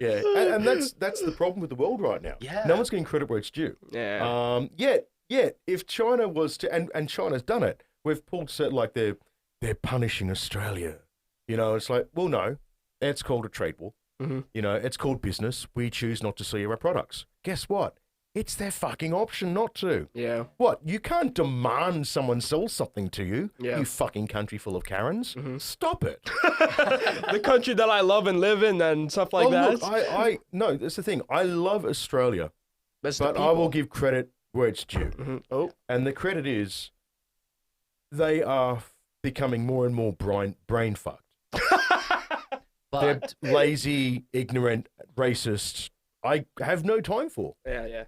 yeah, and that's the problem with the world right now. Yeah. No one's getting credit where it's due. Yeah. Yet if China was to, and China's done it, we've pulled certain, like they're punishing Australia. You know, it's like, well, no, it's called a trade war. Mm-hmm. You know, it's called business. We choose not to see our products. Guess what? It's their fucking option not to. Yeah. What? You can't demand someone sell something to you, Yeah. you fucking country full of Karens. Stop it. The country that I love and live in and stuff like that. Look, no, that's the thing. I love Australia, That's the but I will people. give credit where it's due. Mhm. Oh. And the credit is they are becoming more and more brain fucked. They're But lazy, ignorant, racist. I have no time for. Yeah.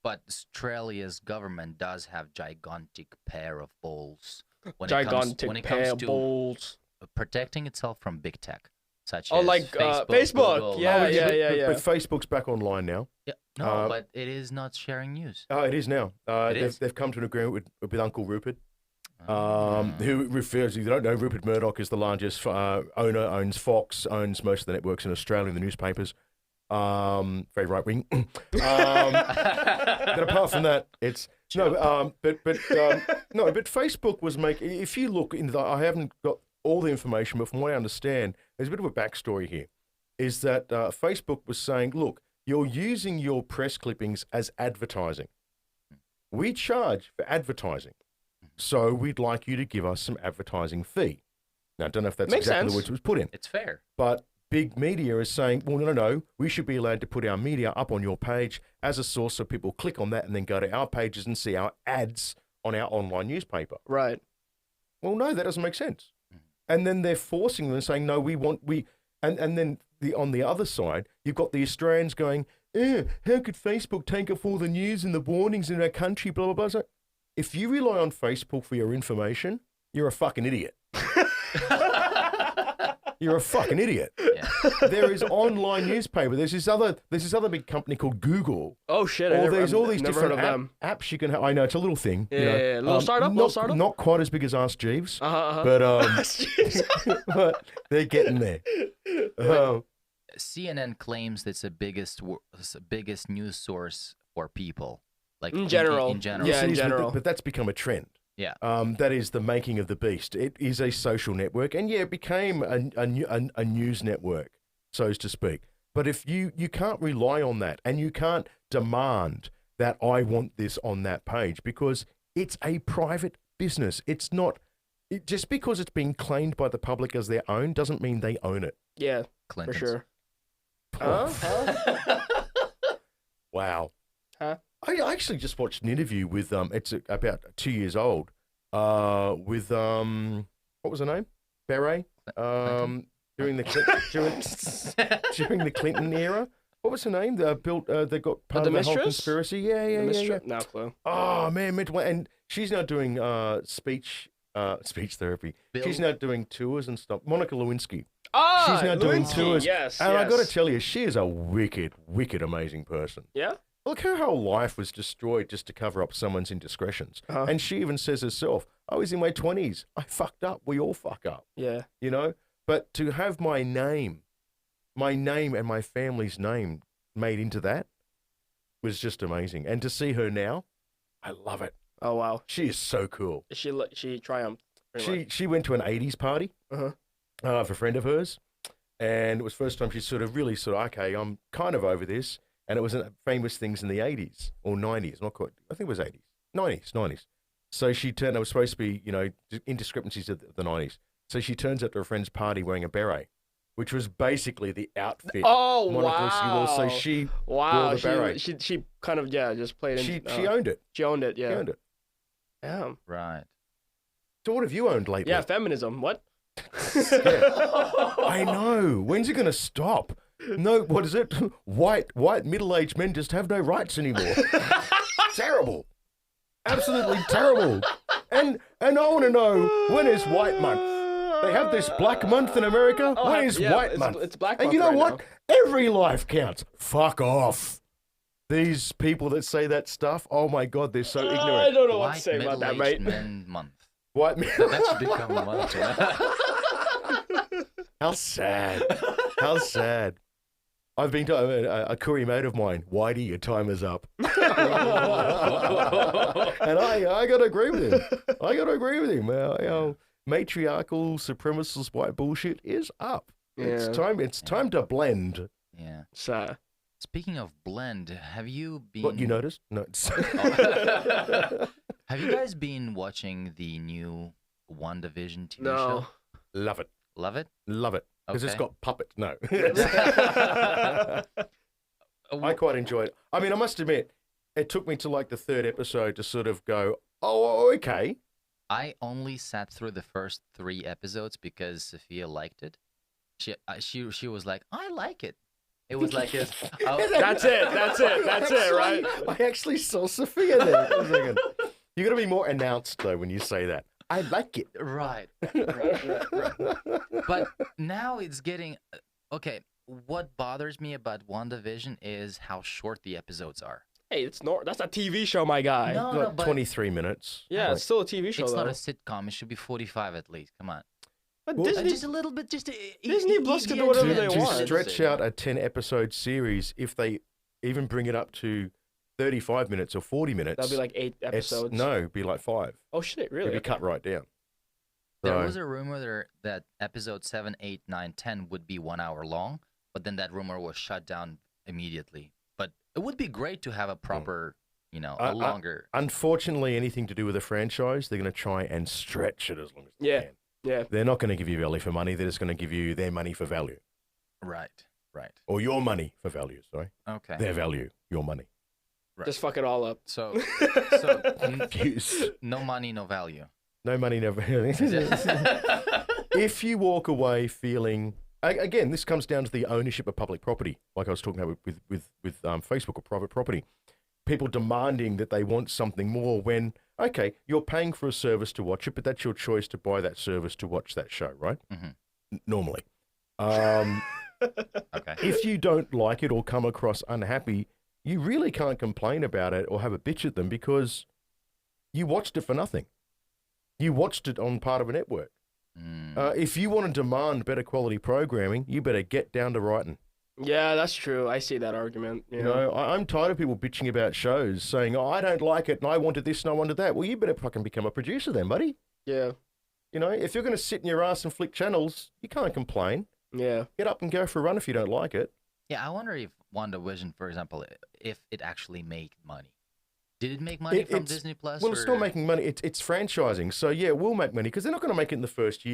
but Australia's government does have gigantic pair of balls when Gigantic it comes to payables. protecting itself from big tech, such Oh, as like Facebook. Google. Yeah, Oh, yeah. But Facebook's back online now. Yeah. No, Uh, but it is not sharing news. Oh, it is now. is? They've come to an agreement with Uncle Rupert, who refers, if you don't know, Rupert Murdoch is the largest owner, owns Fox, owns most of the networks in Australia, the newspapers. Very right wing. But apart from that, it's no. But Facebook was making. If you look into the, I haven't got all the information, but from what I understand, there's a bit of a backstory here. Is that Facebook was saying, look, you're using your press clippings as advertising. We charge for advertising, so we'd like you to give us some advertising fee. Now, I don't know if that's Makes exactly sense. the words it was put in. It's fair. But big media is saying, well, no, we should be allowed to put our media up on your page as a source so people click on that and then go to our pages and see our ads on our online newspaper. Right. Well, no, that doesn't make sense. And then they're forcing them and saying, no, and then on the other side, you've got the Australians going, how could Facebook take up all the news and the warnings in our country, blah, blah, blah. So if you rely on Facebook for your information, you're a fucking idiot. You're a fucking idiot. Yeah. There is online newspaper. There's this other big company called Google. Oh shit! There's all these never different heard of them. apps you can have. I know it's a little thing. Yeah, you know. yeah. Little startup. Not quite as big as Ask Jeeves, Uh-huh. but but they're getting there. CNN claims it's the biggest news source for people, like In general. In general. Yeah, Yes, in it is, general. but that's become a trend. Yeah. That is the making of the beast. It is a social network, and yeah, it became a news network, so to speak. But if you can't rely on that, and you can't demand that I want this on that page because it's a private business. It's not just because it's being claimed by the public as their own doesn't mean they own it. Yeah, Clintons. for sure. Wow. Huh? I actually just watched an interview with it's about 2 years old. With what was her name? Beret. During the Clinton era. What was her name? They got part The of the whole Mistress? conspiracy. Yeah. No clue. Oh man, and she's now doing speech therapy. Bill- She's now doing tours and stuff. Monica Lewinsky. Ah, She's now doing Lewinsky, tours. Yes. And yes. I got to tell you, she is a wicked, amazing person. Yeah. Look, her whole life was destroyed just to cover up someone's indiscretions. Uh-huh. And she even says herself, I was in my 20s. I fucked up. We all fuck up, Yeah. you know? But to have my name and my family's name made into that was just amazing. And to see her now, I love it. Oh wow. She is so cool. She triumphed. pretty much. She went to an 80s party Uh-huh. of a friend of hers. And it was the first time she really okay, I'm kind of over this. And it was famous things in the 80s or 90s, not quite, I think it was 80s, 90s. So she turned, it was supposed to be, indiscrepancies of the 90s. So she turns up to her friend's party wearing a beret, which was basically the outfit. Oh Monica Lewinsky wore. wow. So she Wow. wore the beret. She kind of just played. She into, owned it. She owned it. She Yeah. owned it. Yeah. Right. So what have you owned lately? Yeah. Feminism. What? I know. When's it going to stop? No, what is it? White middle-aged men just have no rights anymore. Terrible. Absolutely terrible. And I want to know, when is White Month? They have this Black Month in America. Oh, When is yeah, White Month? It's Black And Month you know right what? now. Every life counts. Fuck off. These people that say that stuff, oh my God, they're so ignorant. I don't know what to White say about that, Middle-Aged mate. Men Month. White men. That should become a month. How sad. How sad. I've been to a Korean mate of mine, Whitey, your time is up. And I got to agree with him. Matriarchal, supremacist white bullshit is up. It's Yeah. time to blend. Yeah. So, Speaking of blend, have you been? What, you noticed? No. Have you guys been watching the new Wandavision TV no. show? Love it. Love it. Love it. Because it's Okay. got puppets. No. I quite enjoy it. I mean, I must admit, it took me to like the third episode to sort of go, oh, okay. I only sat through the first 3 episodes because Sophia liked it. She was like, I like it. It was like this. That's it, right? I actually saw Sophia there. For a second. You got to be more announced though when you say that. I like it. Right. But now it's getting okay. What bothers me about WandaVision is how short the episodes are. Hey, that's a TV show, my guy. No, Like but 23 minutes. Yeah, it's still a TV show it's though. not a sitcom. It should be 45 at least. Come on. But Well, Disney, Just a little bit. Disney Plus can do whatever they To want. stretch out a 10-episode series, if they even bring it up to 35 minutes or 40 minutes, that'll be like 8 episodes. it'd be like 5. Oh shit, really? It'd be cut right down. There So- was a rumor that episode 7, 8, 9, 10 would be 1 hour long, but then that rumor was shut down immediately. But it would be great to have a proper, a longer. Unfortunately, anything to do with a franchise, they're going to try and stretch it as long as they Yeah. can. Yeah. They're not going to give you value for money. They're just going to give you their money for value. Right. Or your money for value, sorry. Okay. Their value, your money. Right. Just fuck it all up. So Confused. no money, no value. No money, no value. If you walk away feeling... Again, this comes down to the ownership of public property, like I was talking about with Facebook or private property. People demanding that they want something more when, okay, you're paying for a service to watch it, but that's your choice to buy that service to watch that show, right? Mm-hmm. Normally. Okay. If you don't like it or come across unhappy, you really can't complain about it or have a bitch at them because you watched it for nothing. You watched it on part of a network. If you want to demand better quality programming, you better get down to writing. Yeah, that's true. I see that argument. You know, I'm tired of people bitching about shows, saying, "Oh, I don't like it, and I wanted this, and I wanted that." Well, you better fucking become a producer then, buddy. Yeah. You know, if you're going to sit in your ass and flick channels, you can't complain. Yeah. Get up and go for a run if you don't like it. Yeah, I wonder if WandaVision, for example, if it actually made money. Did it make money from Disney Plus? Well, it's not making money. It's franchising. So, yeah, it will make money because they're not going to make it in the first 2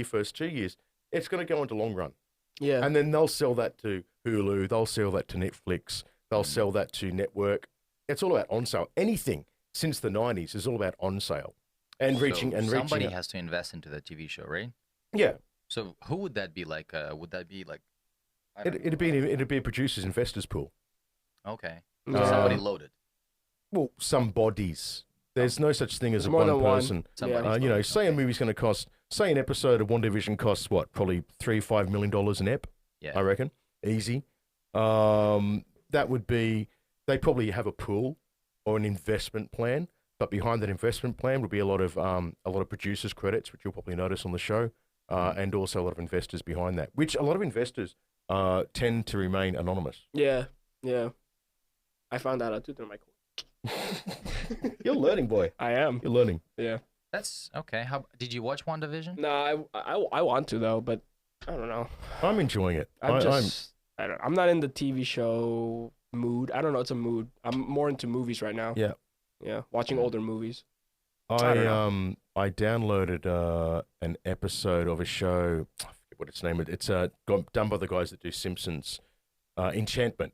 years. It's going to go into long run. Yeah. And then they'll sell that to Hulu. They'll sell that to Netflix. They'll sell that to network. It's all about on sale. Anything since the 90s is all about on sale and reaching. Somebody has to invest into the TV show, right? Yeah. So who would that be like? Would that be like? It'd be a producer's investors pool. Okay. Yeah. Somebody loaded. Well, some bodies. There's no such thing as a More one than one. person. Somebody's You know, loaded. say a movie's going to cost, say an episode of Wandavision costs what, probably $3-5 million an ep. Yeah. I reckon, easy. That would be they probably have a pool or an investment plan, but behind that investment plan would be a lot of producers' credits, which you'll probably notice on the show, and also a lot of investors behind that, which a lot of investors tend to remain anonymous. Yeah. I found that out too through my course. You're learning, boy. I am. You're learning. Yeah. That's okay. How did you watch WandaVision? No, I want to though, but I don't know. I'm enjoying it. I'm not in the TV show mood. I don't know. It's a mood. I'm more into movies right now. Yeah. Yeah. Watching older movies. I downloaded an episode of a show. I forget what its name is. It's done by the guys that do Simpsons. Disenchantment.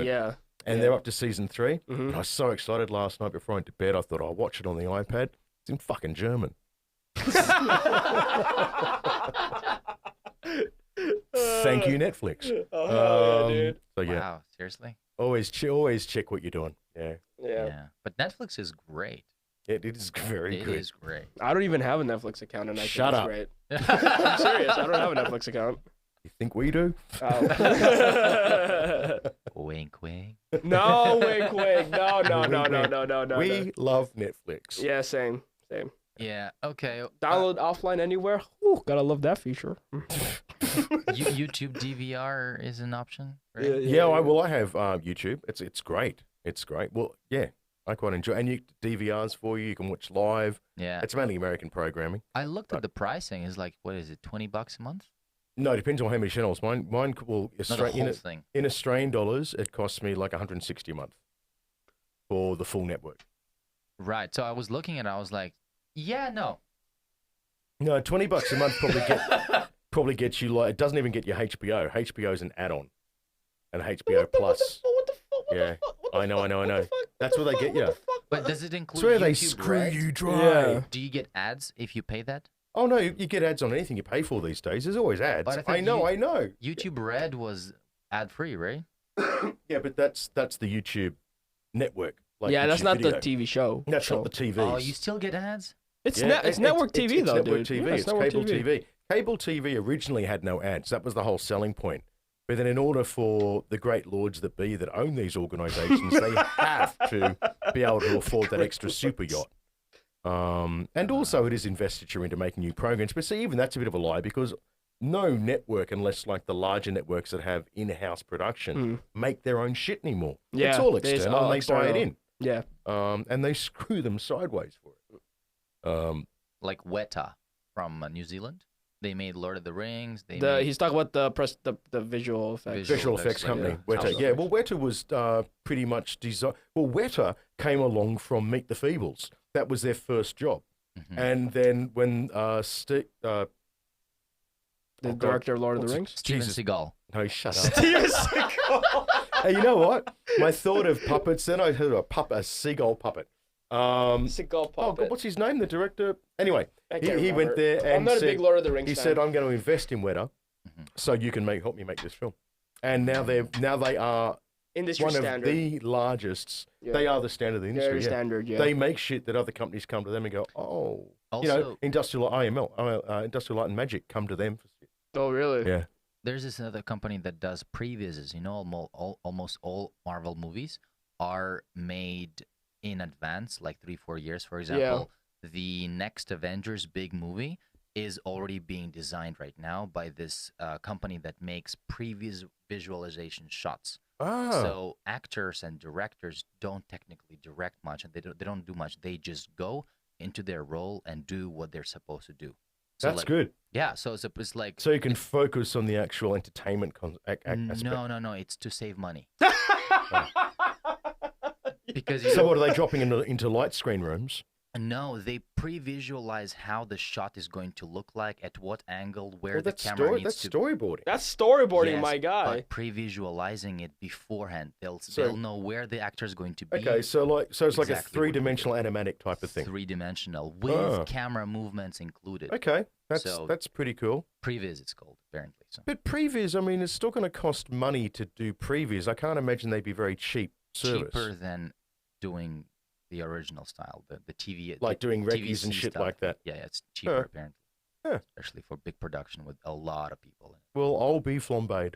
Yeah. And they're up to season 3. Mhm. And I was so excited last night before I went to bed. I thought I'll watch it on the iPad. It's in fucking German. Thank you, Netflix. Oh, yeah, dude. So yeah, Wow, seriously? always check what you're doing. Yeah, Yeah. But Netflix is great. it is very It good. is great. I don't even have a Netflix account, and I Shut think up. it's great. I'm serious. I don't have a Netflix account. You think we do? Oh. Wink, wink. No, wink. No. We love Netflix. Yeah, same. Yeah, okay. Download offline anywhere. Ooh, gotta love that feature. YouTube DVR is an option, right? Yeah, I have YouTube. It's great. It's great. Well, yeah, I quite enjoy. And DVRs for you. You can watch live. Yeah. It's mainly American programming. I looked at the pricing. It's like, what is it, $20 a month? No, it depends on how many channels. Mine will Not the whole thing. in Australian dollars, it costs me like $160 a month for the full network. Right. So I was looking at it. I was like, yeah, no. No, $20 a month probably gets you like, it doesn't even get you HBO. HBO is an add-on, and HBO Plus. What the fuck? Yeah, I know. That's where they get you. But does it include It's where they YouTube screw Red? you dry. Yeah. Do you get ads if you pay that? Oh no, you get ads on anything you pay for these days. There's always ads. But I I know. YouTube Red was ad-free, right? Yeah, but that's the YouTube network. Like Yeah, that's YouTube not video. the TV show. That's not the TV. Oh, you still get ads? It's Yeah, it's network TV it's though, network dude. TV. Yeah, It's network cable TV. Cable TV originally had no ads. That was the whole selling point. But then in order for the great lords that be that own these organisations, they have to be able to afford that extra super yacht. And also it is investiture into making new programs. But see, even that's a bit of a lie because no network, unless like the larger networks that have in-house production, make their own shit anymore. Yeah, it's all it is external all and they buy it external. in. Yeah. And they screw them sideways for it. Like Weta from New Zealand. They made Lord of the Rings. He's talking about the visual effects. Visual effects like, company, yeah. Weta. Yeah, well, Weta was pretty much designed. Well, Weta came along from Meet the Feebles. That was their first job. Mhm. And then when The director of Lord of the Rings. Steven Jesus. Seagal. No, shut up. Steven Seagal. Hey, you know what? My thought of puppets, then I heard a seagull puppet. Seagal Oh, God, puppet. what's his name? The director? Anyway, I can't he went remember. there and I'm not said, a big Lord of the Rings he fan. said, I'm going to invest in Weta Mhm. so you can help me make this film. And now they are Industry one standard. of the largest. Yeah. They are the standard of the industry. Very Yeah. standard, yeah. They make shit that other companies come to them and go, oh, Also, Industrial Industrial Light and Magic come to them for shit. Oh, really? Yeah. there's this other company that does previews. You know, almost all Marvel movies are made in advance, like 3-4 years. For example, the next Avengers big movie is already being designed right now by this company that makes previous visualization shots. Ah. So actors and directors don't technically direct much, and they don't do much. They just go into their role and do what they're supposed to do. So That's like, good. Yeah, so it's like So you can focus on the actual entertainment aspect. no, it's to save money. Because you So know, what are they dropping into light screen rooms? no, they pre-visualize how the shot is going to look like, at what angle, where Well, the that's camera needs that's to. storyboarding. That's storyboarding, Yes, my guy. But pre-visualizing it beforehand, they'll So- know where the actor is going to be. Okay, so it's like a Exactly what three-dimensional animatic type of thing. Three-dimensional with Ah. camera movements included. Okay, So- that's pretty cool. Previs, it's called apparently. So But previs, I mean, it's still going to cost money to do previs. I can't imagine they'd be very cheap service. cheaper than doing the original style, the TV, Like the doing recce's and TVC shit stuff. like that. Yeah, it's cheaper Huh. apparently. Huh. Especially for big production with a lot of people in it. Well, I'll be flambéed.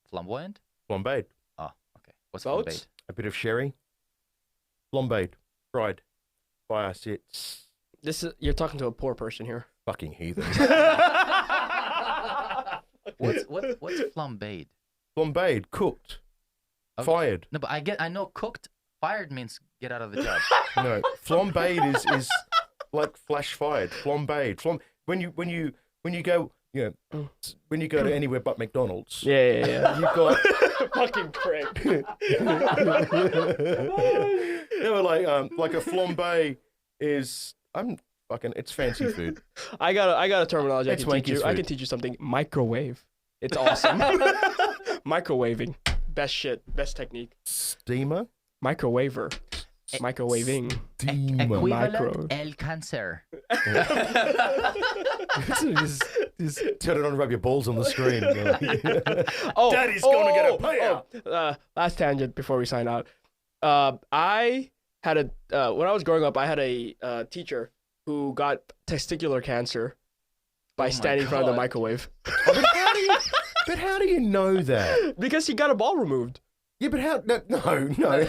Flamboyant? Flambéed. Ah, What's Boats? flambéed? A bit of sherry. Flambéed. Fried. By us, it's You're talking to a poor person here. fucking heathen. What's flambéed? Flambéed. Cooked. Okay. Fired. No, but I know cooked. Fired means get out of the job. No. Flambéed is like flash fired. Flambéed. When you go, when you go to anywhere but McDonald's. Yeah. You've got Fucking prick. they were like a flambé is it's fancy food. I got a terminology I It's can teach you. wanky I food. can teach you something. Microwave. It's awesome. Microwaving. Best shit. Best technique. Steamer. Microwaver. Microwaving. Steamer. Equivalent el cáncer. Just turn it on and rub your balls on the screen. Oh, Daddy's gonna get a payout. Last tangent before we sign out. I had when I was growing up, I had a teacher who got testicular cancer by my standing in front of the God. microwave But how do you know that? because he got a ball removed. Yeah, but how? No.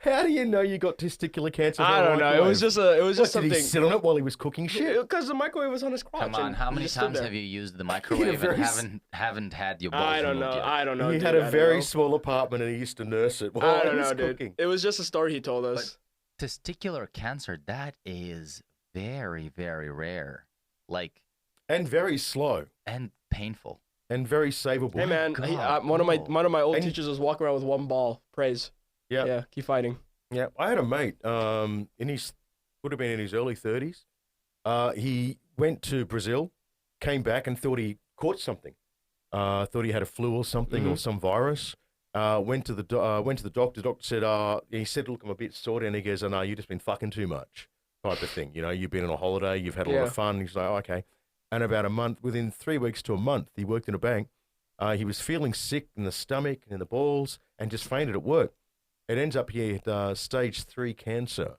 How do you know you got testicular cancer? I don't know. It was just What, something. Did he sit on it while he was cooking shit? Because the microwave was on his crotch. Come on, and how he many just stood times there. have you used the microwave very and haven't had your balls I don't removed know. yet? I don't know. He dude. had I a don't very know. small apartment and he used to nurse it while I he don't was know, dude. cooking. It was just a story he told us. Testicular cancer, that is very, very rare. Like, And very slow and painful. and very savable. Hey man, God, one of my old And- teachers was walking around with one ball. Praise. Yeah. Yeah. Keep fighting. Yeah, I had a mate. Would have been in his early 30s. He went to Brazil, came back and thought he caught something. Thought he had a flu or something or some virus. Went to the doctor. The doctor said, he said, look, I'm a bit sore. And he goes, oh, no, you've just been fucking too much, type of thing. You've been on a holiday, you've had a lot of fun. He's like, oh, okay. And about a month, within 3 weeks to a month, he worked in a bank. He was feeling sick in the stomach and in the balls and just fainted at work. It ends up he had stage 3 cancer.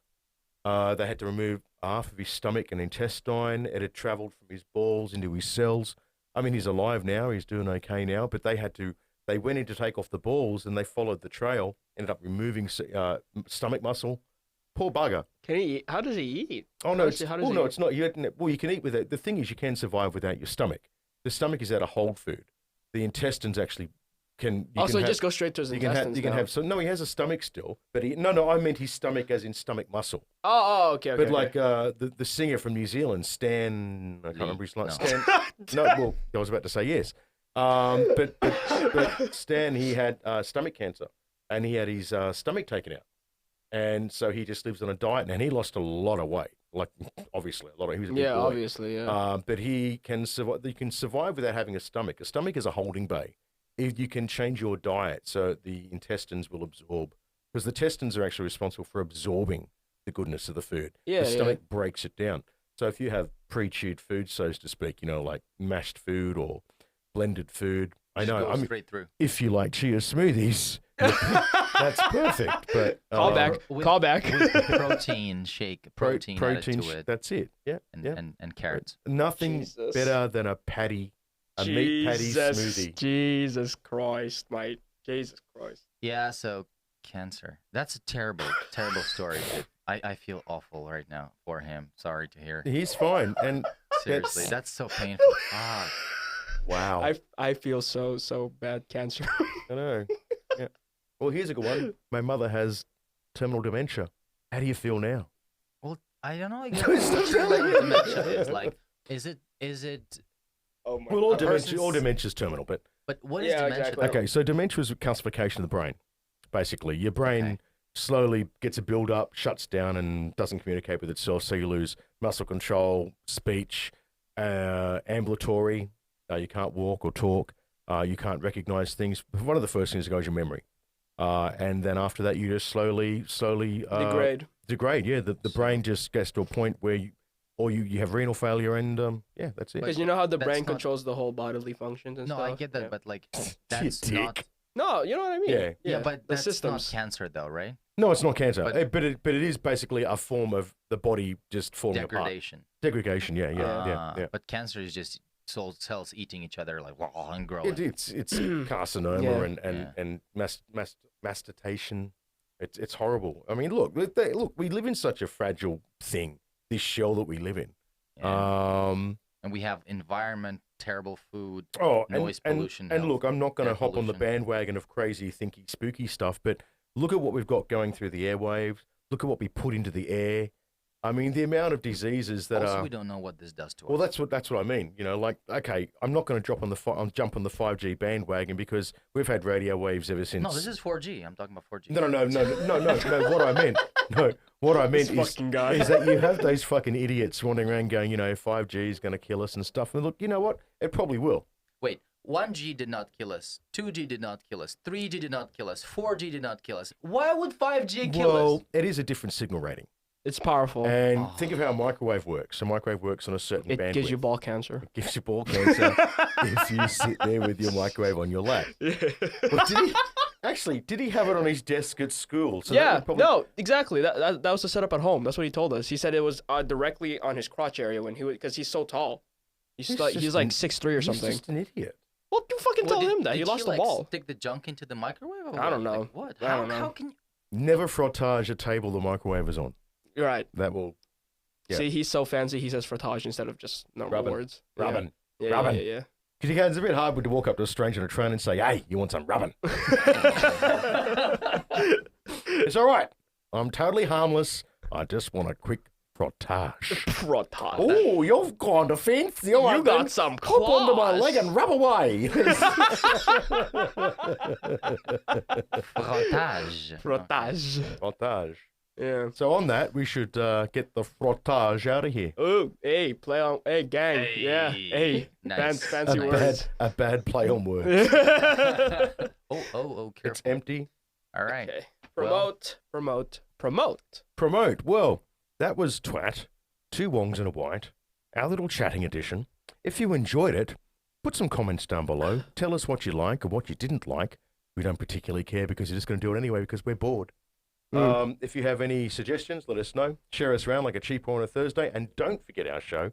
They had to remove half of his stomach and intestine. It had traveled from his balls into his cells. I mean, he's alive now. He's doing okay now. But they went in to take off the balls and they followed the trail, ended up removing stomach muscle. Poor bugger. Can he eat? How does he eat? Oh, no, How does he eat? it's not. You can eat with it. The thing is, you can survive without your stomach. The stomach is out of hold food. The intestines actually can. Also, he just goes straight to his You intestines. can have some. No, he has a stomach still, but I meant his stomach as in stomach muscle. Okay. But okay. like the singer from New Zealand, Stan, I can't remember his last No. Stan. No, well, I was about to say yes. But Stan, he had stomach cancer, and he had his stomach taken out, and so he just lives on a diet, and he lost a lot of weight. Like obviously a lot of. He was a big boy. obviously, yeah. But he can survive. You can survive without having a stomach. A stomach is a holding bay. If you can change your diet so the intestines will absorb, because the intestines are actually responsible for absorbing the goodness of the food. Yeah, the yeah. stomach breaks it down. So if you have pre-chewed food, so to speak, like mashed food or blended food, I know. Go straight through. If you like chia smoothies, that's perfect. But Call back. with- Call back. Protein shake, protein added to it, That's it. Yeah, and, yeah. and carrots. Nothing Jesus. better than a meat patty smoothie. Jesus Christ, mate. Jesus Christ. Yeah, so cancer. That's a terrible, terrible story. I feel awful right now for him. Sorry to hear. He's fine, and Seriously, that's so painful. Fuck. wow, I feel so bad. Cancer. I know. Yeah. Well, here's a good one. My mother has terminal dementia. How do you feel now? Well, I don't know Stop exactly telling what me. dementia is. Like, is it? Oh my. Well, all A person's- dementia's terminal, but But what is Yeah, dementia? exactly. though? okay. So dementia is a calcification of the brain. Basically, your brain Okay. slowly gets a build up, shuts down, and doesn't communicate with itself. So you lose muscle control, speech, ambulatory. You can't walk or talk. You can't recognize things. One of the first things that goes is your memory. And then after that, you just slowly Degrade. Yeah, the brain just gets to a point where you have renal failure, and yeah, that's it. Because you know how the That's brain not- controls the whole bodily functions and No, stuff. I get that, Yeah. but like You that's dick. not. No, you know what I mean. Yeah. But the that's systems. not cancer, though, right? No, it's not cancer, But- but it is basically a form of the body just falling apart. Degradation. Degradation, yeah. But cancer is just cells eating each other like raw and growing. It's carcinoma Yeah. and mastitation. It's horrible. I mean, look, we live in such a fragile thing. This shell that we live in. Yeah. And we have environment, terrible food, Oh, noise pollution. And look, I'm not going to air hop on the pollution. bandwagon of crazy, thinky, spooky stuff, but look at what we've got going through the airwaves. Look at what we put into the air. I mean, the amount of diseases that Also, are. we don't know what this does to us. Well, that's what I mean. You know, like, okay, I'm not going to jump on the 5G bandwagon because we've had radio waves ever since. No, this is 4G. I'm talking about 4G. No. What I meant, fucking guy. is that you have those fucking idiots wandering around going, 5G is going to kill us and stuff. And look, you know what? It probably will. Wait, 1G did not kill us. 2G did not kill us. 3G did not kill us. 4G did not kill us. Why would 5G kill us? Well, it is a different signal rating. It's powerful. And think of how a microwave works. A microwave works on a certain It bandwidth. gives you ball cancer. It gives you ball cancer if you sit there with your microwave on your lap. Well, did he have it on his desk at school? So that Yeah, would probably... no, exactly. That was the setup at home. That's what he told us. He said it was directly on his crotch area when because he's so tall. He's like 6'3" or something. He's just an idiot. Well, you fucking tell him that. He lost the ball. Stick the junk into the microwave? Or I don't what? know. Like, what? I don't know. How can you? Never frottage a table the microwave is on. You're right. That will... Yeah. See, he's so fancy. He says frottage instead of just normal Rubbin. words. Rubbin. Yeah, Rubbin. yeah. Because it's a bit hard to walk up to a stranger on a train and say, hey, you want some rubbin? It's all right. I'm totally harmless. I just want a quick frottage. Frottage. Oh, you've gone to fancy. You got some Hop onto my claws. leg and rub away. Frottage. Frottage. Frottage. Yeah. So on that, we should get the frottage out of here. Oh, hey, play on. Hey, gang. Hey. Yeah. Hey. Nice. Fancy Nice. words. A bad play on words. Oh, It's careful. empty. All right. Okay. Well- Promote. Well, that was Twat, 2 Wongs and a White, our little chatting edition. If you enjoyed it, put some comments down below. Tell us what you like or what you didn't like. We don't particularly care because you're just going to do it anyway because we're bored. If you have any suggestions, let us know. Share us around like a cheap one on a Thursday. And don't forget our show,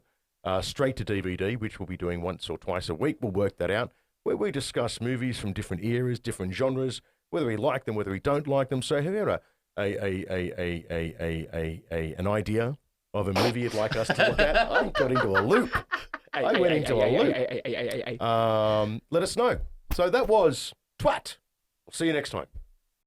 Straight to DVD, which we'll be doing once or twice a week. We'll work that out, where we discuss movies from different eras, different genres, whether we like them, whether we don't like them. So have you got an idea of a movie you'd like us to look at? I got into a loop. I went into a loop. Let us know. So that was Twat. We'll see you next time.